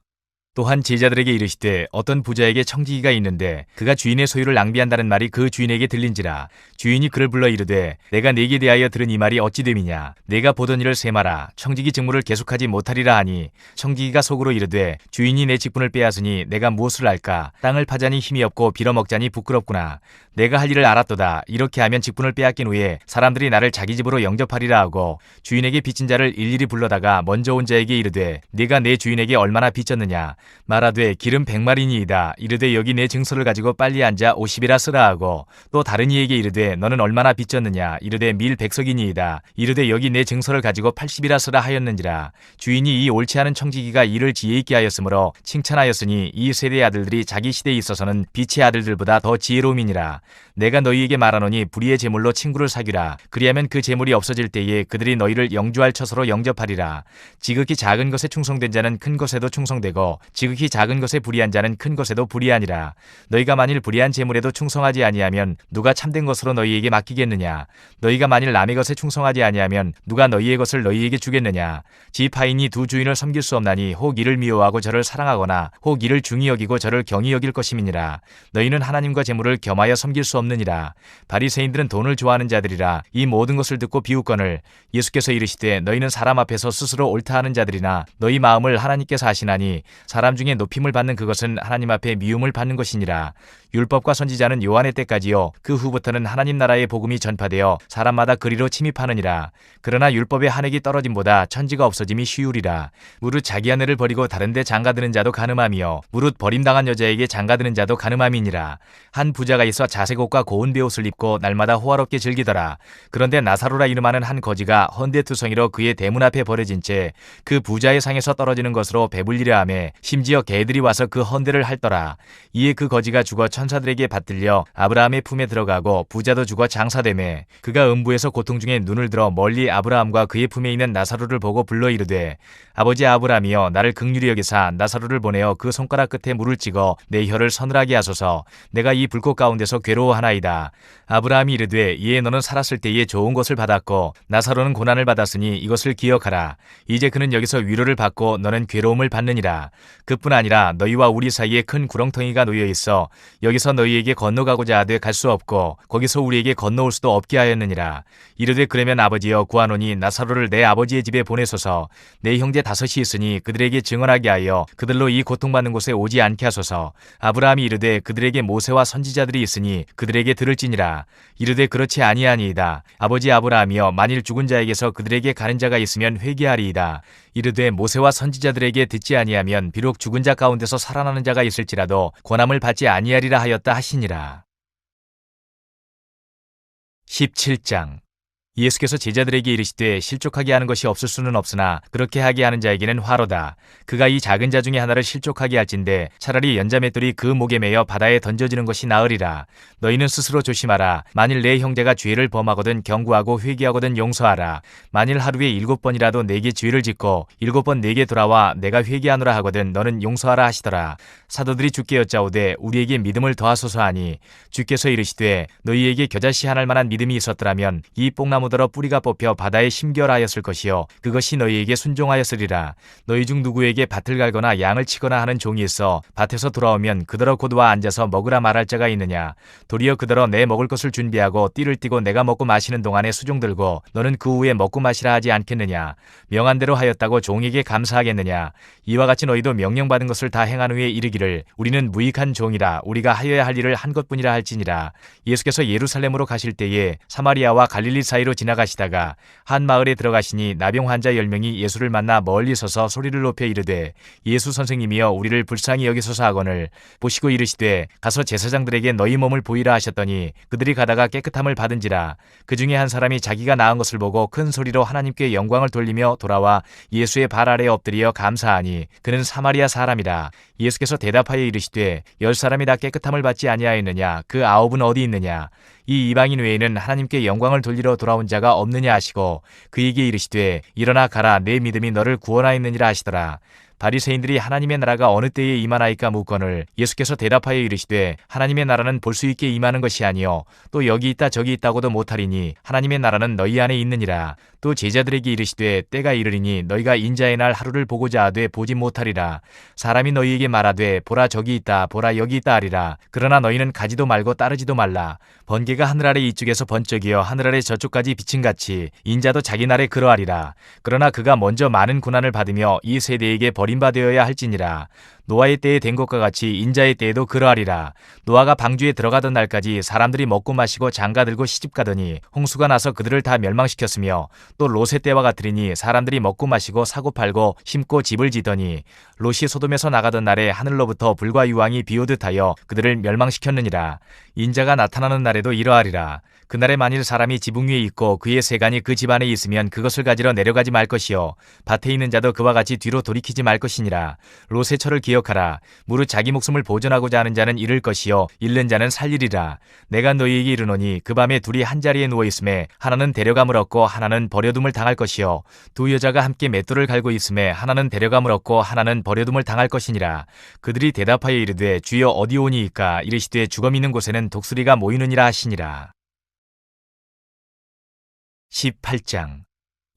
또한 제자들에게 이르시되 어떤 부자에게 청지기가 있는데 그가 주인의 소유를 낭비한다는 말이 그 주인에게 들린지라. 주인이 그를 불러 이르되 내가 네게 대하여 들은 이 말이 어찌 됨이냐. 내가 보던 일을 세마라. 청지기 직무를 계속하지 못하리라 하니 청지기가 속으로 이르되 주인이 내 직분을 빼앗으니 내가 무엇을 알까. 땅을 파자니 힘이 없고 빌어먹자니 부끄럽구나. 내가 할 일을 알았도다. 이렇게 하면 직분을 빼앗긴 후에 사람들이 나를 자기 집으로 영접하리라 하고 주인에게 빚진 자를 일일이 불러다가 먼저 온 자에게 이르되 네가 내 주인에게 얼마나 빚졌느냐. 말하되 기름 100마리니이다. 이르되 여기 내 증서를 가지고 빨리 앉아 50이라 쓰라 하고 또 다른 이에게 이르되 너는 얼마나 빚졌느냐. 이르되 밀 100석이니이다. 이르되 여기 내 증서를 가지고 80이라 쓰라 하였는지라. 주인이 이 옳지 않은 청지기가 일을 지혜 있게 하였으므로 칭찬하였으니 이 세대의 아들들이 자기 시대에 있어서는 빛의 아들들보다 더 지혜로움이니라. 내가 너희에게 말하노니 불의의 재물로 친구를 사귀라. 그리하면 그 재물이 없어질 때에 그들이 너희를 영주할 처소로 영접하리라. 지극히 작은 것에 충성된 자는 큰 것에도 충성되고 지극히 작은 것에 불의한 자는 큰 것에도 불의하니라. 너희가 만일 불의한 재물에도 충성하지 아니하면 누가 참된 것으로 너희에게 맡기겠느냐. 너희가 만일 남의 것에 충성하지 아니하면 누가 너희의 것을 너희에게 주겠느냐. 지파인이 두 주인을 섬길 수 없나니 혹 이를 미워하고 저를 사랑하거나 혹 이를 중히 여기고 저를 경히 여길 것임이니라. 너희는 하나님과 재물을 겸하여 섬길 수 없느니라. 바리새인들은 돈을 좋아하는 자들이라. 이 모든 것을 듣고 비웃거늘 예수께서 이르시되 너희는 사람 앞에서 스스로 옳다 하는 자들이나 너희 마음을 하나님께서 아시나니 사람 중에 높임을 받는 그것은 하나님 앞에 미움을 받는 것이니라. 율법과 선지자는 요한의 때까지요 그 후부터는 하나님 나라의 복음이 전파되어 사람마다 그리로 침입하느니라. 그러나 율법의 한 획이 떨어짐보다 천지가 없어짐이 쉬우리라. 무릇 자기 아내를 버리고 다른 데 장가드는 자도 간음함이요 무릇 버림당한 여자에게 장가드는 자도 간음함이니라. 한 부자가 있어 자색 옷과 고운 베옷을 입고 날마다 호화롭게 즐기더라. 그런데 나사로라 이름하는 한 거지가 헌데투성이로 그의 대문 앞에 버려진 채 그 부자의 상에서 떨어지는 것으로 배불리려 하며 심지어 개들이 와서 그 헌데를 핥더라. 이에 그 거지가 죽어 천사들에게 받들려 아브라함의 품에 들어가고 부자도 죽어 장사되매 그가 음부에서 고통 중에 눈을 들어 멀리 아브라함과 그의 품에 있는 나사로를 보고 불러 이르되 아버지 아브라함이여 나를 긍휼히 여기사 나사로를 보내어 그 손가락 끝에 물을 찍어 내 혀를 서늘하게 하소서. 내가 이 불꽃 가운데서 괴로워하나이다. 아브라함이 이르되 이에 너는 살았을 때에 좋은 것을 받았고 나사로는 고난을 받았으니 이것을 기억하라. 이제 그는 여기서 위로를 받고 너는 괴로움을 받느니라. 그뿐 아니라 너희와 우리 사이에 큰 구렁텅이가 놓여 있어 여기서 너희에게 건너가고자 하되 갈 수 없고 거기서 우리에게 건너올 수도 없게 하였느니라. 이르되 그러면 아버지여 구하노니 나사로를 내 아버지의 집에 보내소서. 내 형제 5이 있으니 그들에게 증언하게 하여 그들로 이 고통받는 곳에 오지 않게 하소서. 아브라함이 이르되 그들에게 모세와 선지자들이 있으니 그들에게 들을지니라. 이르되 그렇지 아니하니이다. 아버지 아브라함이여 만일 죽은 자에게서 그들에게 가는 자가 있으면 회개하리이다. 이르되 모세와 선지자들에게 듣지 아니하면 비록 죽은 자 가운데서 살아나는 자가 있을지라도 권함을 받지 아니하리라 하였다 하시니라. 17장. 예수께서 제자들에게 이르시되 실족하게 하는 것이 없을 수는 없으나 그렇게 하게 하는 자에게는 화로다. 그가 이 작은 자 중에 하나를 실족하게 할진대 차라리 연자맷돌이 그 목에 매여 바다에 던져지는 것이 나으리라. 너희는 스스로 조심하라. 만일 내 형제가 죄를 범하거든 경고하고 회개하거든 용서하라. 만일 하루에 7번이라도 내게 죄를 짓고 7번 내게 돌아와 내가 회개하노라 하거든 너는 용서하라 하시더라. 사도들이 주께 여짜오되 우리에게 믿음을 더하소서 하니 주께서 이르시되 너희에게 겨자씨 하나할 만한 믿음이 있었더라면 이 뽕나무더러 뿌리가 뽑혀 바다에 심겨라하였을 것이요 그것이 너희에게 순종하였으리라. 너희 중 누구에게 밭을 갈거나 양을 치거나 하는 종이 있어 밭에서 돌아오면 그더러 곧와 앉아서 먹으라 말할 자가 있느냐. 도리어 그더러 내 먹을 것을 준비하고 띠를 띠고 내가 먹고 마시는 동안에 수종 들고 너는 그 후에 먹고 마시라 하지 않겠느냐. 명한 대로 하였다고 종에게 감사하겠느냐. 이와 같이 너희도 명령받은 것을 다 행한 후에 이르기를 우리는 무익한 종이라 우리가 하여야 할 일을 한 것뿐이라 할지니라. 예수께서 예루살렘으로 가실 때에 사마리아와 갈릴리 사이로 지나가시다가 한 마을에 들어가시니 나병 환자 10명이 예수를 만나 멀리 서서 소리를 높여 이르되 예수 선생님이여 우리를 불쌍히 여기소서 하거늘 보시고 이르시되 가서 제사장들에게 너희 몸을 보이라 하셨더니 그들이 가다가 깨끗함을 받은지라. 그 중에 한 사람이 자기가 나은 것을 보고 큰 소리로 하나님께 영광을 돌리며 돌아와 예수의 발 아래에 엎드려 감사하니 그는 사마리아 사람이라. 예수께서 대답하여 이르시되 10사람이 다 깨끗함을 받지 아니하였느냐. 그 9은 어디 있느냐. 이 이방인 외에는 하나님께 영광을 돌리러 돌아온 자가 없느냐 하시고 그에게 이르시되 일어나 가라 내 믿음이 너를 구원하였느니라 하시더라. 바리새인들이 하나님의 나라가 어느 때에 임하나이까 묻거늘 예수께서 대답하여 이르시되 하나님의 나라는 볼 수 있게 임하는 것이 아니요 또 여기 있다 저기 있다고도 못하리니 하나님의 나라는 너희 안에 있느니라. 또 제자들에게 이르시되 때가 이르리니 너희가 인자의 날 하루를 보고자 하되 보지 못하리라. 사람이 너희에게 말하되 보라 저기 있다 보라 여기 있다 하리라. 그러나 너희는 가지도 말고 따르지도 말라. 번개가 하늘 아래 이쪽에서 번쩍이어 하늘 아래 저쪽까지 비침같이 인자도 자기 날에 그러하리라. 그러나 그가 먼저 많은 고난을 받으며 이 세대에게 버림받아야 할지니라. 노아의 때에 된 것과 같이 인자의 때에도 그러하리라. 노아가 방주에 들어가던 날까지 사람들이 먹고 마시고 장가들고 시집가더니 홍수가 나서 그들을 다 멸망시켰으며 또 롯의 때와 같으리니 사람들이 먹고 마시고 사고 팔고 심고 집을 지더니 롯이 소돔에서 나가던 날에 하늘로부터 불과 유황이 비오듯 하여 그들을 멸망시켰느니라. 인자가 나타나는 날에도 이러하리라. 그날에 만일 사람이 지붕 위에 있고 그의 세간이 그 집 안에 있으면 그것을 가지러 내려가지 말 것이요 밭에 있는 자도 그와 같이 뒤로 돌이키지 말 것이니라. 롯의 철을 기억하라. 무릇 자기 목숨을 보존하고자 하는 자는 잃을 것이요 잃는 자는 살리리라. 내가 너희에게 이르노니 그 밤에 둘이 한 자리에 누워 있음에 하나는 데려감을 얻고 하나는 버려둠을 당할 것이요 두 여자가 함께 맷돌을 갈고 있음에 하나는 데려감을 얻고 하나는 버려둠을 당할 것이니라. 그들이 대답하여 이르되 주여 어디 오니이까. 이르시되 죽음 있는 곳에는 독수리가 모이느니라 하시니라. 18장.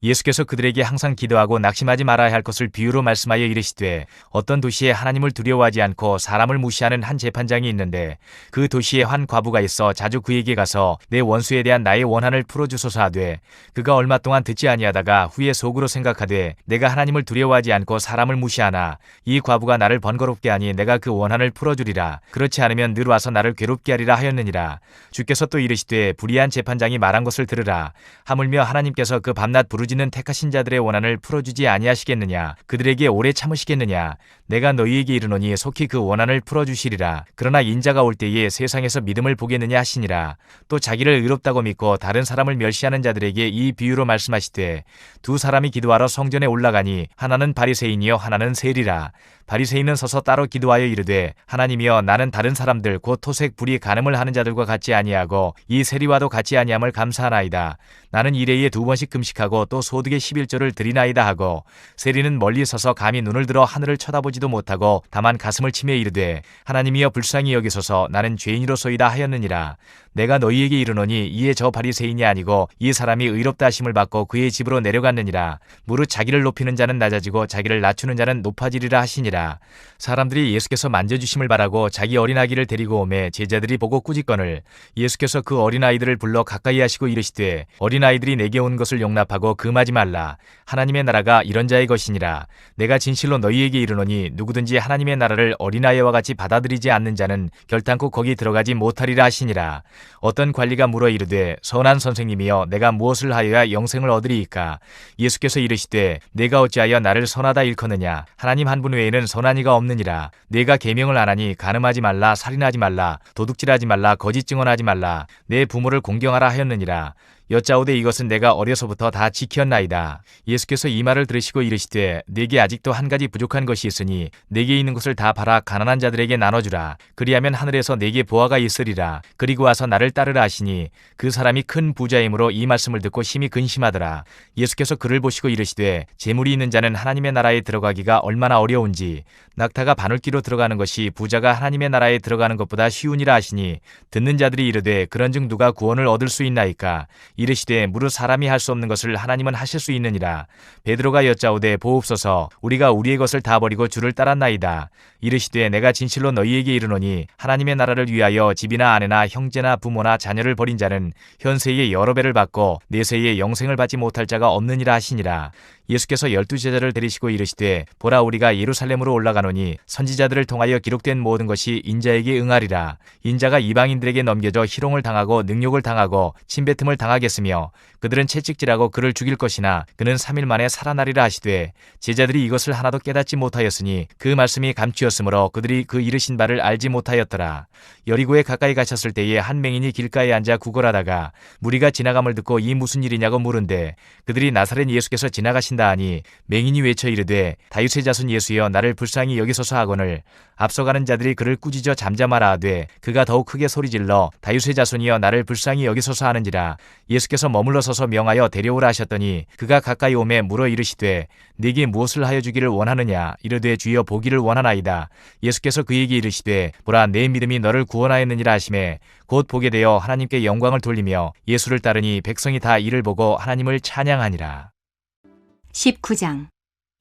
예수께서 그들에게 항상 기도하고 낙심하지 말아야 할 것을 비유로 말씀하여 이르시되 어떤 도시에 하나님을 두려워하지 않고 사람을 무시하는 한 재판장이 있는데 그 도시에 한 과부가 있어 자주 그에게 가서 내 원수에 대한 나의 원한을 풀어주소서 하되 그가 얼마 동안 듣지 아니하다가 후에 속으로 생각하되 내가 하나님을 두려워하지 않고 사람을 무시하나 이 과부가 나를 번거롭게 하니 내가 그 원한을 풀어주리라. 그렇지 않으면 늘 와서 나를 괴롭게 하리라 하였느니라. 주께서 또 이르시되 불의한 재판장이 말한 것을 들으라. 하물며 하나님께서 그 밤낮 부르짖는 택하신 자들의 원한을 풀어주지 아니하시겠느냐. 그들에게 오래 참으시겠느냐. 내가 너희에게 이르노니 속히 그 원한을 풀어주시리라. 그러나 인자가 올 때에 세상에서 믿음을 보겠느냐 하시니라. 또 자기를 의롭다고 믿고 다른 사람을 멸시하는 자들에게 이 비유로 말씀하시되 두 사람이 기도하러 성전에 올라가니 하나는 바리새인이요 하나는 세리라. 바리새인은 서서 따로 기도하여 이르되 하나님이여 나는 다른 사람들 곧 토색 불의 간음을 하는 자들과 같지 아니하고 이 세리와도 같지 아니함을 감사하나이다. 나는 일해에 2번씩 금식하고 또 나누어 소득의 11조를 드리나이다 하고 세리는 멀리 서서 감히 눈을 들어 하늘을 쳐다보지도 못하고 다만 가슴을 치며 이르되 하나님이여 불쌍히 여기소서 나는 죄인이로소이다 하였느니라. 내가 너희에게 이르노니 이에 저 바리새인이 아니고 이 사람이 의롭다 하심을 받고 그의 집으로 내려갔느니라. 무릇 자기를 높이는 자는 낮아지고 자기를 낮추는 자는 높아지리라 하시니라. 사람들이 예수께서 만져주심을 바라고 자기 어린아기를 데리고 오매 제자들이 보고 꾸짖거늘 예수께서 그 어린아이들을 불러 가까이 하시고 이르시되 어린아이들이 내게 온 것을 용납하고 금하지 말라. 하나님의 나라가 이런 자의 것이니라. 내가 진실로 너희에게 이르노니 누구든지 하나님의 나라를 어린아이와 같이 받아들이지 않는 자는 결단코 거기 들어가지 못하리라 하시니라. 어떤 관리가 물어 이르되 선한 선생님이여 내가 무엇을 하여야 영생을 얻으리이까? 예수께서 이르시되 내가 어찌하여 나를 선하다 일컫느냐? 하나님 한 분 외에는 선한 이가 없느니라. 내가 계명을 안 하니 간음하지 말라, 살인하지 말라, 도둑질하지 말라, 거짓 증언하지 말라, 내 부모를 공경하라 하였느니라. 여짜오되 이것은 내가 어려서부터 다 지켰나이다. 예수께서 이 말을 들으시고 이르시되 네게 아직도 한 가지 부족한 것이 있으니 네게 있는 것을 다 팔아 가난한 자들에게 나눠주라. 그리하면 하늘에서 네게 보화가 있으리라. 그리고 와서 나를 따르라 하시니 그 사람이 큰 부자이므로 이 말씀을 듣고 심히 근심하더라. 예수께서 그를 보시고 이르시되 재물이 있는 자는 하나님의 나라에 들어가기가 얼마나 어려운지 낙타가 바늘귀로 들어가는 것이 부자가 하나님의 나라에 들어가는 것보다 쉬우니라 하시니 듣는 자들이 이르되 그런즉 누가 구원을 얻을 수 있나이까? 이르시되 무릇 사람이 할 수 없는 것을 하나님은 하실 수 있느니라. 베드로가 여짜오되 보옵소서 우리가 우리의 것을 다 버리고 주를 따랐나이다. 이르시되 내가 진실로 너희에게 이르노니 하나님의 나라를 위하여 집이나 아내나 형제나 부모나 자녀를 버린 자는 현세에 여러 배를 받고 내세에 영생을 받지 못할 자가 없느니라 하시니라. 예수께서 12제자를 데리시고 이르시되 보라 우리가 예루살렘으로 올라가노니 선지자들을 통하여 기록된 모든 것이 인자에게 응하리라. 인자가 이방인들에게 넘겨져 희롱을 당하고 능욕을 당하고 침뱉음을 당하겠으며 그들은 채찍질하고 그를 죽일 것이나 그는 3일 만에 살아나리라 하시되 제자들이 이것을 하나도 깨닫지 못하였으니 그 말씀이 감추었으므로 그들이 그 이르신 바를 알지 못하였더라. 여리고에 가까이 가셨을 때에 한 맹인이 길가에 앉아 구걸하다가 무리가 지나감을 듣고 이 무슨 일이냐고 물은데 그들이 나사렛 예수께서 지나가신다 하니 맹인이 외쳐 이르되 다윗의 자손 예수여 나를 불쌍히 여기소서 하거늘 앞서가는 자들이 그를 꾸짖어 잠잠하라 하되 그가 더욱 크게 소리질러 다윗의 자손이여 나를 불쌍히 여기소서 하는지라. 예수께서 머물러 서서 명하여 데려오라 하셨더니 그가 가까이 오매 물어 이르시되 네게 무엇을 하여 주기를 원하느냐? 이르되 주여 보기를 원하나이다. 예수께서 그에게 이르시되 보라 내 믿음이 너를 구원하였느니라 하시매 곧 보게 되어 하나님께 영광을 돌리며 예수를 따르니 백성이 다 이를 보고 하나님을 찬양하니라. 19장.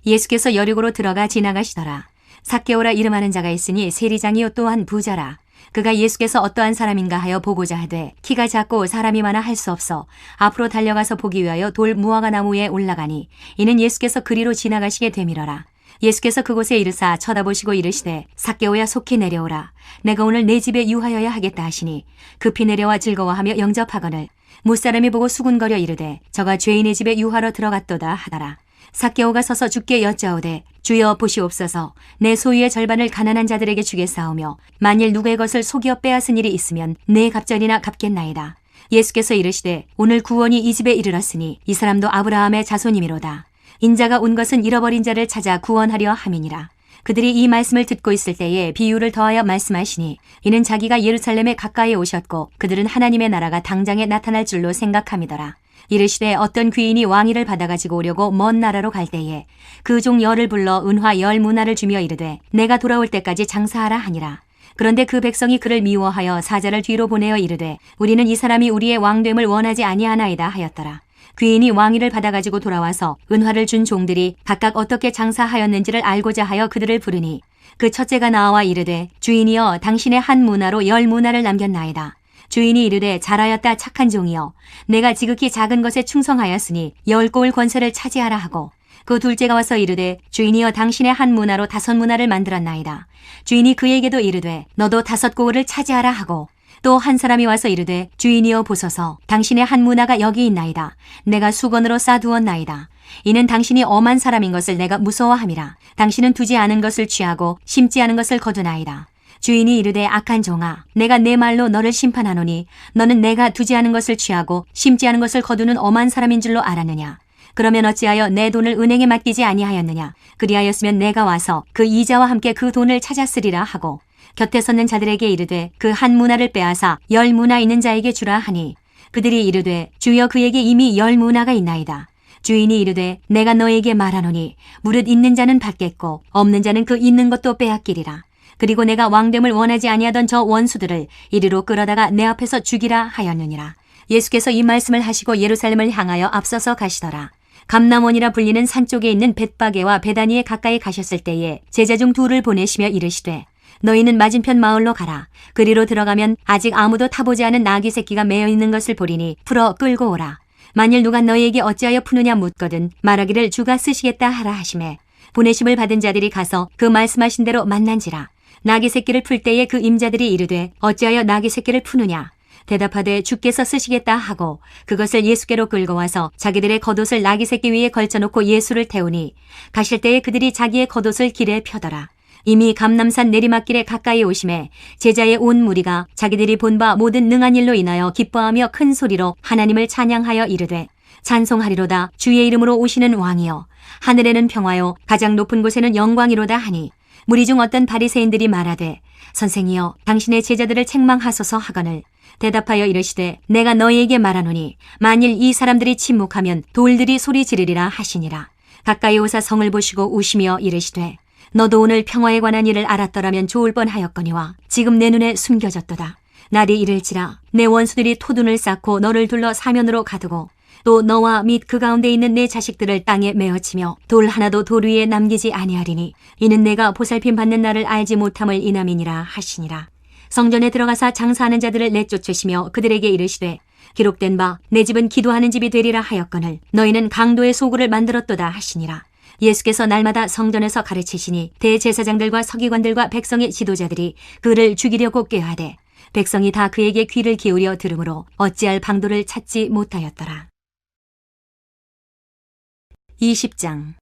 예수께서 여리고로 들어가 지나가시더라. 삭개오라 이름하는 자가 있으니 세리장이요 또한 부자라. 그가 예수께서 어떠한 사람인가 하여 보고자 하되 키가 작고 사람이 많아 할 수 없어 앞으로 달려가서 보기 위하여 돌 무화과 나무에 올라가니 이는 예수께서 그리로 지나가시게 되밀어라. 예수께서 그곳에 이르사 쳐다보시고 이르시되 삭개오야 속히 내려오라. 내가 오늘 내 집에 유하여야 하겠다 하시니 급히 내려와 즐거워하며 영접하거늘 무사람이 보고 수군거려 이르되 저가 죄인의 집에 유하러 들어갔도다 하더라. 삭개오가 서서 주께 여짜오되 주여 보시옵소서 내 소유의 절반을 가난한 자들에게 주겠사오며 만일 누구의 것을 속여 빼앗은 일이 있으면 내 갑절이나 갚겠나이다. 예수께서 이르시되 오늘 구원이 이 집에 이르렀으니 이 사람도 아브라함의 자손이미로다. 인자가 온 것은 잃어버린 자를 찾아 구원하려 함이니라. 그들이 이 말씀을 듣고 있을 때에 비유를 더하여 말씀하시니 이는 자기가 예루살렘에 가까이 오셨고 그들은 하나님의 나라가 당장에 나타날 줄로 생각함이더라. 이르시되 어떤 귀인이 왕위를 받아가지고 오려고 먼 나라로 갈 때에 그 종 열을 불러 은화 10문화를 주며 이르되 내가 돌아올 때까지 장사하라 하니라. 그런데 그 백성이 그를 미워하여 사자를 뒤로 보내어 이르되 우리는 이 사람이 우리의 왕됨을 원하지 아니하나이다 하였더라. 귀인이 왕위를 받아가지고 돌아와서 은화를 준 종들이 각각 어떻게 장사하였는지를 알고자 하여 그들을 부르니 그 첫째가 나와 이르되 주인이여 당신의 한 문화로 10문화를 남겼나이다. 주인이 이르되 잘하였다 착한 종이여 내가 지극히 작은 것에 충성하였으니 10고을 권세를 차지하라 하고 그 둘째가 와서 이르되 주인이여 당신의 한 문화로 5문화를 만들었나이다. 주인이 그에게도 이르되 너도 5고을을 차지하라 하고 또 한 사람이 와서 이르되 주인이여 보소서 당신의 한 문화가 여기 있나이다. 내가 수건으로 싸두었나이다. 이는 당신이 엄한 사람인 것을 내가 무서워함이라. 당신은 두지 않은 것을 취하고 심지 않은 것을 거두나이다. 주인이 이르되 악한 종아 내가 내 말로 너를 심판하노니 너는 내가 두지 않은 것을 취하고 심지 않은 것을 거두는 엄한 사람인 줄로 알았느냐. 그러면 어찌하여 내 돈을 은행에 맡기지 아니하였느냐. 그리하였으면 내가 와서 그 이자와 함께 그 돈을 찾았으리라 하고 곁에 섰는 자들에게 이르되 그 한 문화를 빼앗아 10문화 있는 자에게 주라 하니 그들이 이르되 주여 그에게 이미 10문화가 있나이다. 주인이 이르되 내가 너에게 말하노니 무릇 있는 자는 받겠고 없는 자는 그 있는 것도 빼앗기리라. 그리고 내가 왕됨을 원하지 아니하던 저 원수들을 이리로 끌어다가 내 앞에서 죽이라 하였느니라. 예수께서 이 말씀을 하시고 예루살렘을 향하여 앞서서 가시더라. 감람원이라 불리는 산 쪽에 있는 벳바게와 베다니에 가까이 가셨을 때에 제자 중 둘을 보내시며 이르시되 너희는 맞은편 마을로 가라. 그리로 들어가면 아직 아무도 타보지 않은 나귀 새끼가 매어 있는 것을 보리니 풀어 끌고 오라. 만일 누가 너희에게 어찌하여 푸느냐 묻거든 말하기를 주가 쓰시겠다 하라 하시매 보내심을 받은 자들이 가서 그 말씀하신 대로 만난지라. 나귀 새끼를 풀 때에 그 임자들이 이르되 어찌하여 나귀 새끼를 푸느냐 대답하되 주께서 쓰시겠다 하고 그것을 예수께로 끌고 와서 자기들의 겉옷을 나귀 새끼 위에 걸쳐놓고 예수를 태우니 가실 때에 그들이 자기의 겉옷을 길에 펴더라. 이미 감람산 내리막길에 가까이 오심에 제자의 온 무리가 자기들이 본 바 모든 능한 일로 인하여 기뻐하며 큰 소리로 하나님을 찬양하여 이르되 찬송하리로다 주의 이름으로 오시는 왕이여 하늘에는 평화요 가장 높은 곳에는 영광이로다 하니 무리 중 어떤 바리새인들이 말하되 선생이여 당신의 제자들을 책망하소서 하거늘 대답하여 이르시되 내가 너희에게 말하노니 만일 이 사람들이 침묵하면 돌들이 소리 지르리라 하시니라. 가까이 오사 성을 보시고 우시며 이르시되 너도 오늘 평화에 관한 일을 알았더라면 좋을 뻔하였거니와 지금 내 눈에 숨겨졌도다. 날이 이를지라 내 원수들이 토둔을 쌓고 너를 둘러 사면으로 가두고 또 너와 및 그 가운데 있는 내 자식들을 땅에 메어치며 돌 하나도 돌 위에 남기지 아니하리니 이는 내가 보살핌 받는 날을 알지 못함을 인함이니라 하시니라. 성전에 들어가사 장사하는 자들을 내쫓으시며 그들에게 이르시되 기록된 바 내 집은 기도하는 집이 되리라 하였거늘 너희는 강도의 소굴을 만들었도다 하시니라. 예수께서 날마다 성전에서 가르치시니 대제사장들과 서기관들과 백성의 지도자들이 그를 죽이려고 꾀하되 백성이 다 그에게 귀를 기울여 들으므로 어찌할 방도를 찾지 못하였더라. 20장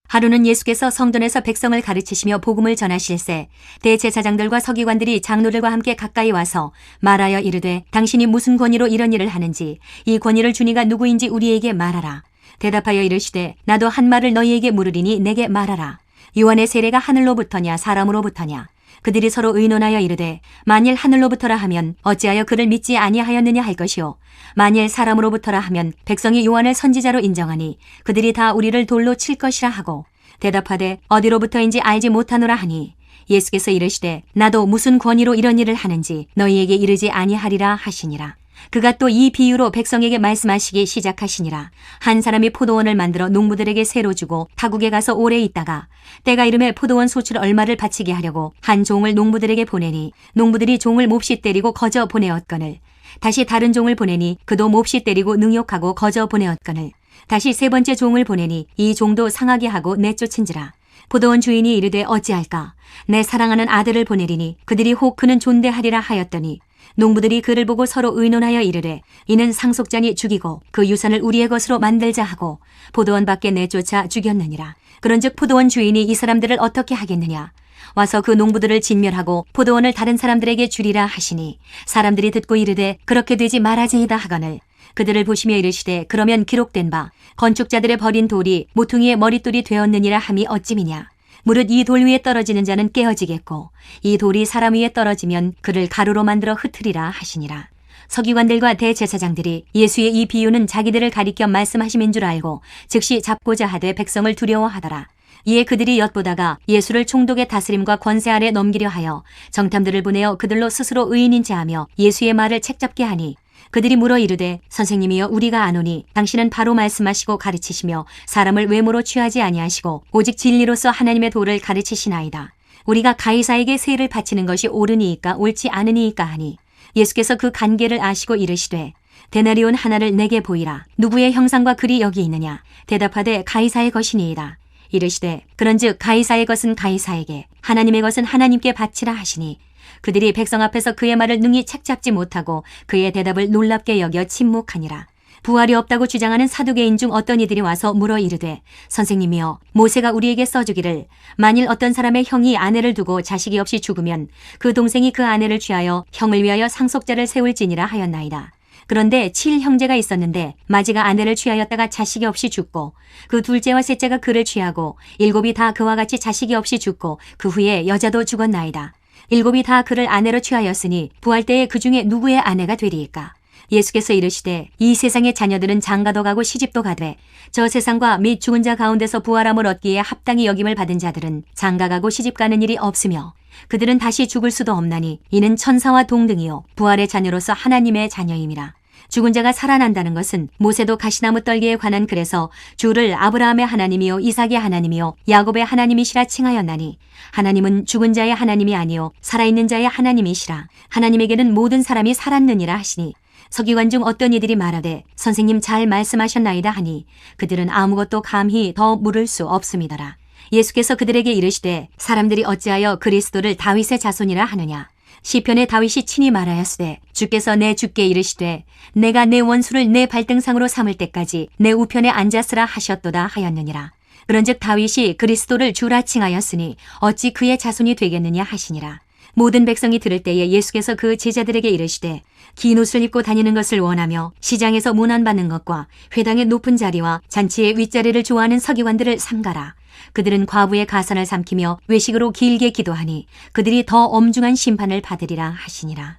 하루는 예수께서 성전에서 백성을 가르치시며 복음을 전하실세 대제사장들과 서기관들이 장로들과 함께 가까이 와서 말하여 이르되 당신이 무슨 권위로 이런 일을 하는지 이 권위를 주니가 누구인지 우리에게 말하라. 대답하여 이르시되 나도 한 말을 너희에게 물으리니 내게 말하라. 요한의 세례가 하늘로부터냐 사람으로부터냐 그들이 서로 의논하여 이르되 만일 하늘로부터라 하면 어찌하여 그를 믿지 아니하였느냐 할 것이요 만일 사람으로부터라 하면 백성이 요한을 선지자로 인정하니 그들이 다 우리를 돌로 칠 것이라 하고 대답하되 어디로부터인지 알지 못하노라 하니 예수께서 이르시되 나도 무슨 권위로 이런 일을 하는지 너희에게 이르지 아니하리라 하시니라. 그가 또 이 비유로 백성에게 말씀하시기 시작하시니라. 한 사람이 포도원을 만들어 농부들에게 새로 주고 타국에 가서 오래 있다가 때가 이름에 포도원 소출 얼마를 바치게 하려고 한 종을 농부들에게 보내니 농부들이 종을 몹시 때리고 거저 보내었거늘 다시 다른 종을 보내니 그도 몹시 때리고 능욕하고 거저 보내었거늘 다시 세 번째 종을 보내니 이 종도 상하게 하고 내쫓은지라. 포도원 주인이 이르되 어찌할까 내 사랑하는 아들을 보내리니 그들이 혹 그는 존대하리라 하였더니 농부들이 그를 보고 서로 의논하여 이르되 이는 상속자니 죽이고 그 유산을 우리의 것으로 만들자 하고 포도원 밖에 내쫓아 죽였느니라. 그런즉 포도원 주인이 이 사람들을 어떻게 하겠느냐 와서 그 농부들을 진멸하고 포도원을 다른 사람들에게 주리라 하시니 사람들이 듣고 이르되 그렇게 되지 말아지이다 하거늘 그들을 보시며 이르시되 그러면 기록된 바 건축자들의 버린 돌이 모퉁이의 머릿돌이 되었느니라 함이 어찌미냐. 무릇 이 돌 위에 떨어지는 자는 깨어지겠고 이 돌이 사람 위에 떨어지면 그를 가루로 만들어 흩으리라 하시니라. 서기관들과 대제사장들이 예수의 이 비유는 자기들을 가리켜 말씀하심인 줄 알고 즉시 잡고자 하되 백성을 두려워하더라. 이에 그들이 엿보다가 예수를 총독의 다스림과 권세 아래 넘기려 하여 정탐들을 보내어 그들로 스스로 의인인 체하며 예수의 말을 책잡게 하니 그들이 물어 이르되 선생님이여 우리가 아노니 당신은 바로 말씀하시고 가르치시며 사람을 외모로 취하지 아니하시고 오직 진리로서 하나님의 도를 가르치시나이다. 우리가 가이사에게 세를 바치는 것이 옳으니이까 옳지 않으니이까 하니 예수께서 그 간계를 아시고 이르시되 데나리온 하나를 내게 보이라. 누구의 형상과 글이 여기 있느냐. 대답하되 가이사의 것이니이다. 이르시되 그런즉 가이사의 것은 가이사에게 하나님의 것은 하나님께 바치라 하시니 그들이 백성 앞에서 그의 말을 능히 책잡지 못하고 그의 대답을 놀랍게 여겨 침묵하니라. 부활이 없다고 주장하는 사두개인 중 어떤 이들이 와서 물어 이르되 선생님이여 모세가 우리에게 써주기를 만일 어떤 사람의 형이 아내를 두고 자식이 없이 죽으면 그 동생이 그 아내를 취하여 형을 위하여 상속자를 세울지니라 하였나이다. 그런데 7형제가 있었는데 마지가 아내를 취하였다가 자식이 없이 죽고 그 둘째와 셋째가 그를 취하고 7이 다 그와 같이 자식이 없이 죽고 그 후에 여자도 죽었나이다. 7이 다 그를 아내로 취하였으니 부활 때에 그 중에 누구의 아내가 되리이까? 예수께서 이르시되 이 세상의 자녀들은 장가도 가고 시집도 가되 저 세상과 및 죽은 자 가운데서 부활함을 얻기에 합당히 여김을 받은 자들은 장가가고 시집가는 일이 없으며 그들은 다시 죽을 수도 없나니 이는 천사와 동등이요 부활의 자녀로서 하나님의 자녀임이라. 죽은 자가 살아난다는 것은 모세도 가시나무 떨기에 관한 글에서 주를 아브라함의 하나님이요 이삭의 하나님이요 야곱의 하나님이시라 칭하였나니 하나님은 죽은 자의 하나님이 아니요 살아있는 자의 하나님이시라. 하나님에게는 모든 사람이 살았느니라 하시니 서기관 중 어떤 이들이 말하되 선생님 잘 말씀하셨나이다 하니 그들은 아무것도 감히 더 물을 수 없음이더라. 예수께서 그들에게 이르시되 사람들이 어찌하여 그리스도를 다윗의 자손이라 하느냐. 시편에 다윗이 친히 말하였으되 주께서 내 주께 이르시되 내가 내 원수를 내 발등상으로 삼을 때까지 내 우편에 앉았으라 하셨도다 하였느니라. 그런즉 다윗이 그리스도를 주라 칭하였으니 어찌 그의 자손이 되겠느냐 하시니라. 모든 백성이 들을 때에 예수께서 그 제자들에게 이르시되 긴 옷을 입고 다니는 것을 원하며 시장에서 문안받는 것과 회당의 높은 자리와 잔치의 윗자리를 좋아하는 서기관들을 삼가라. 그들은 과부의 가산을 삼키며 외식으로 길게 기도하니 그들이 더 엄중한 심판을 받으리라 하시니라.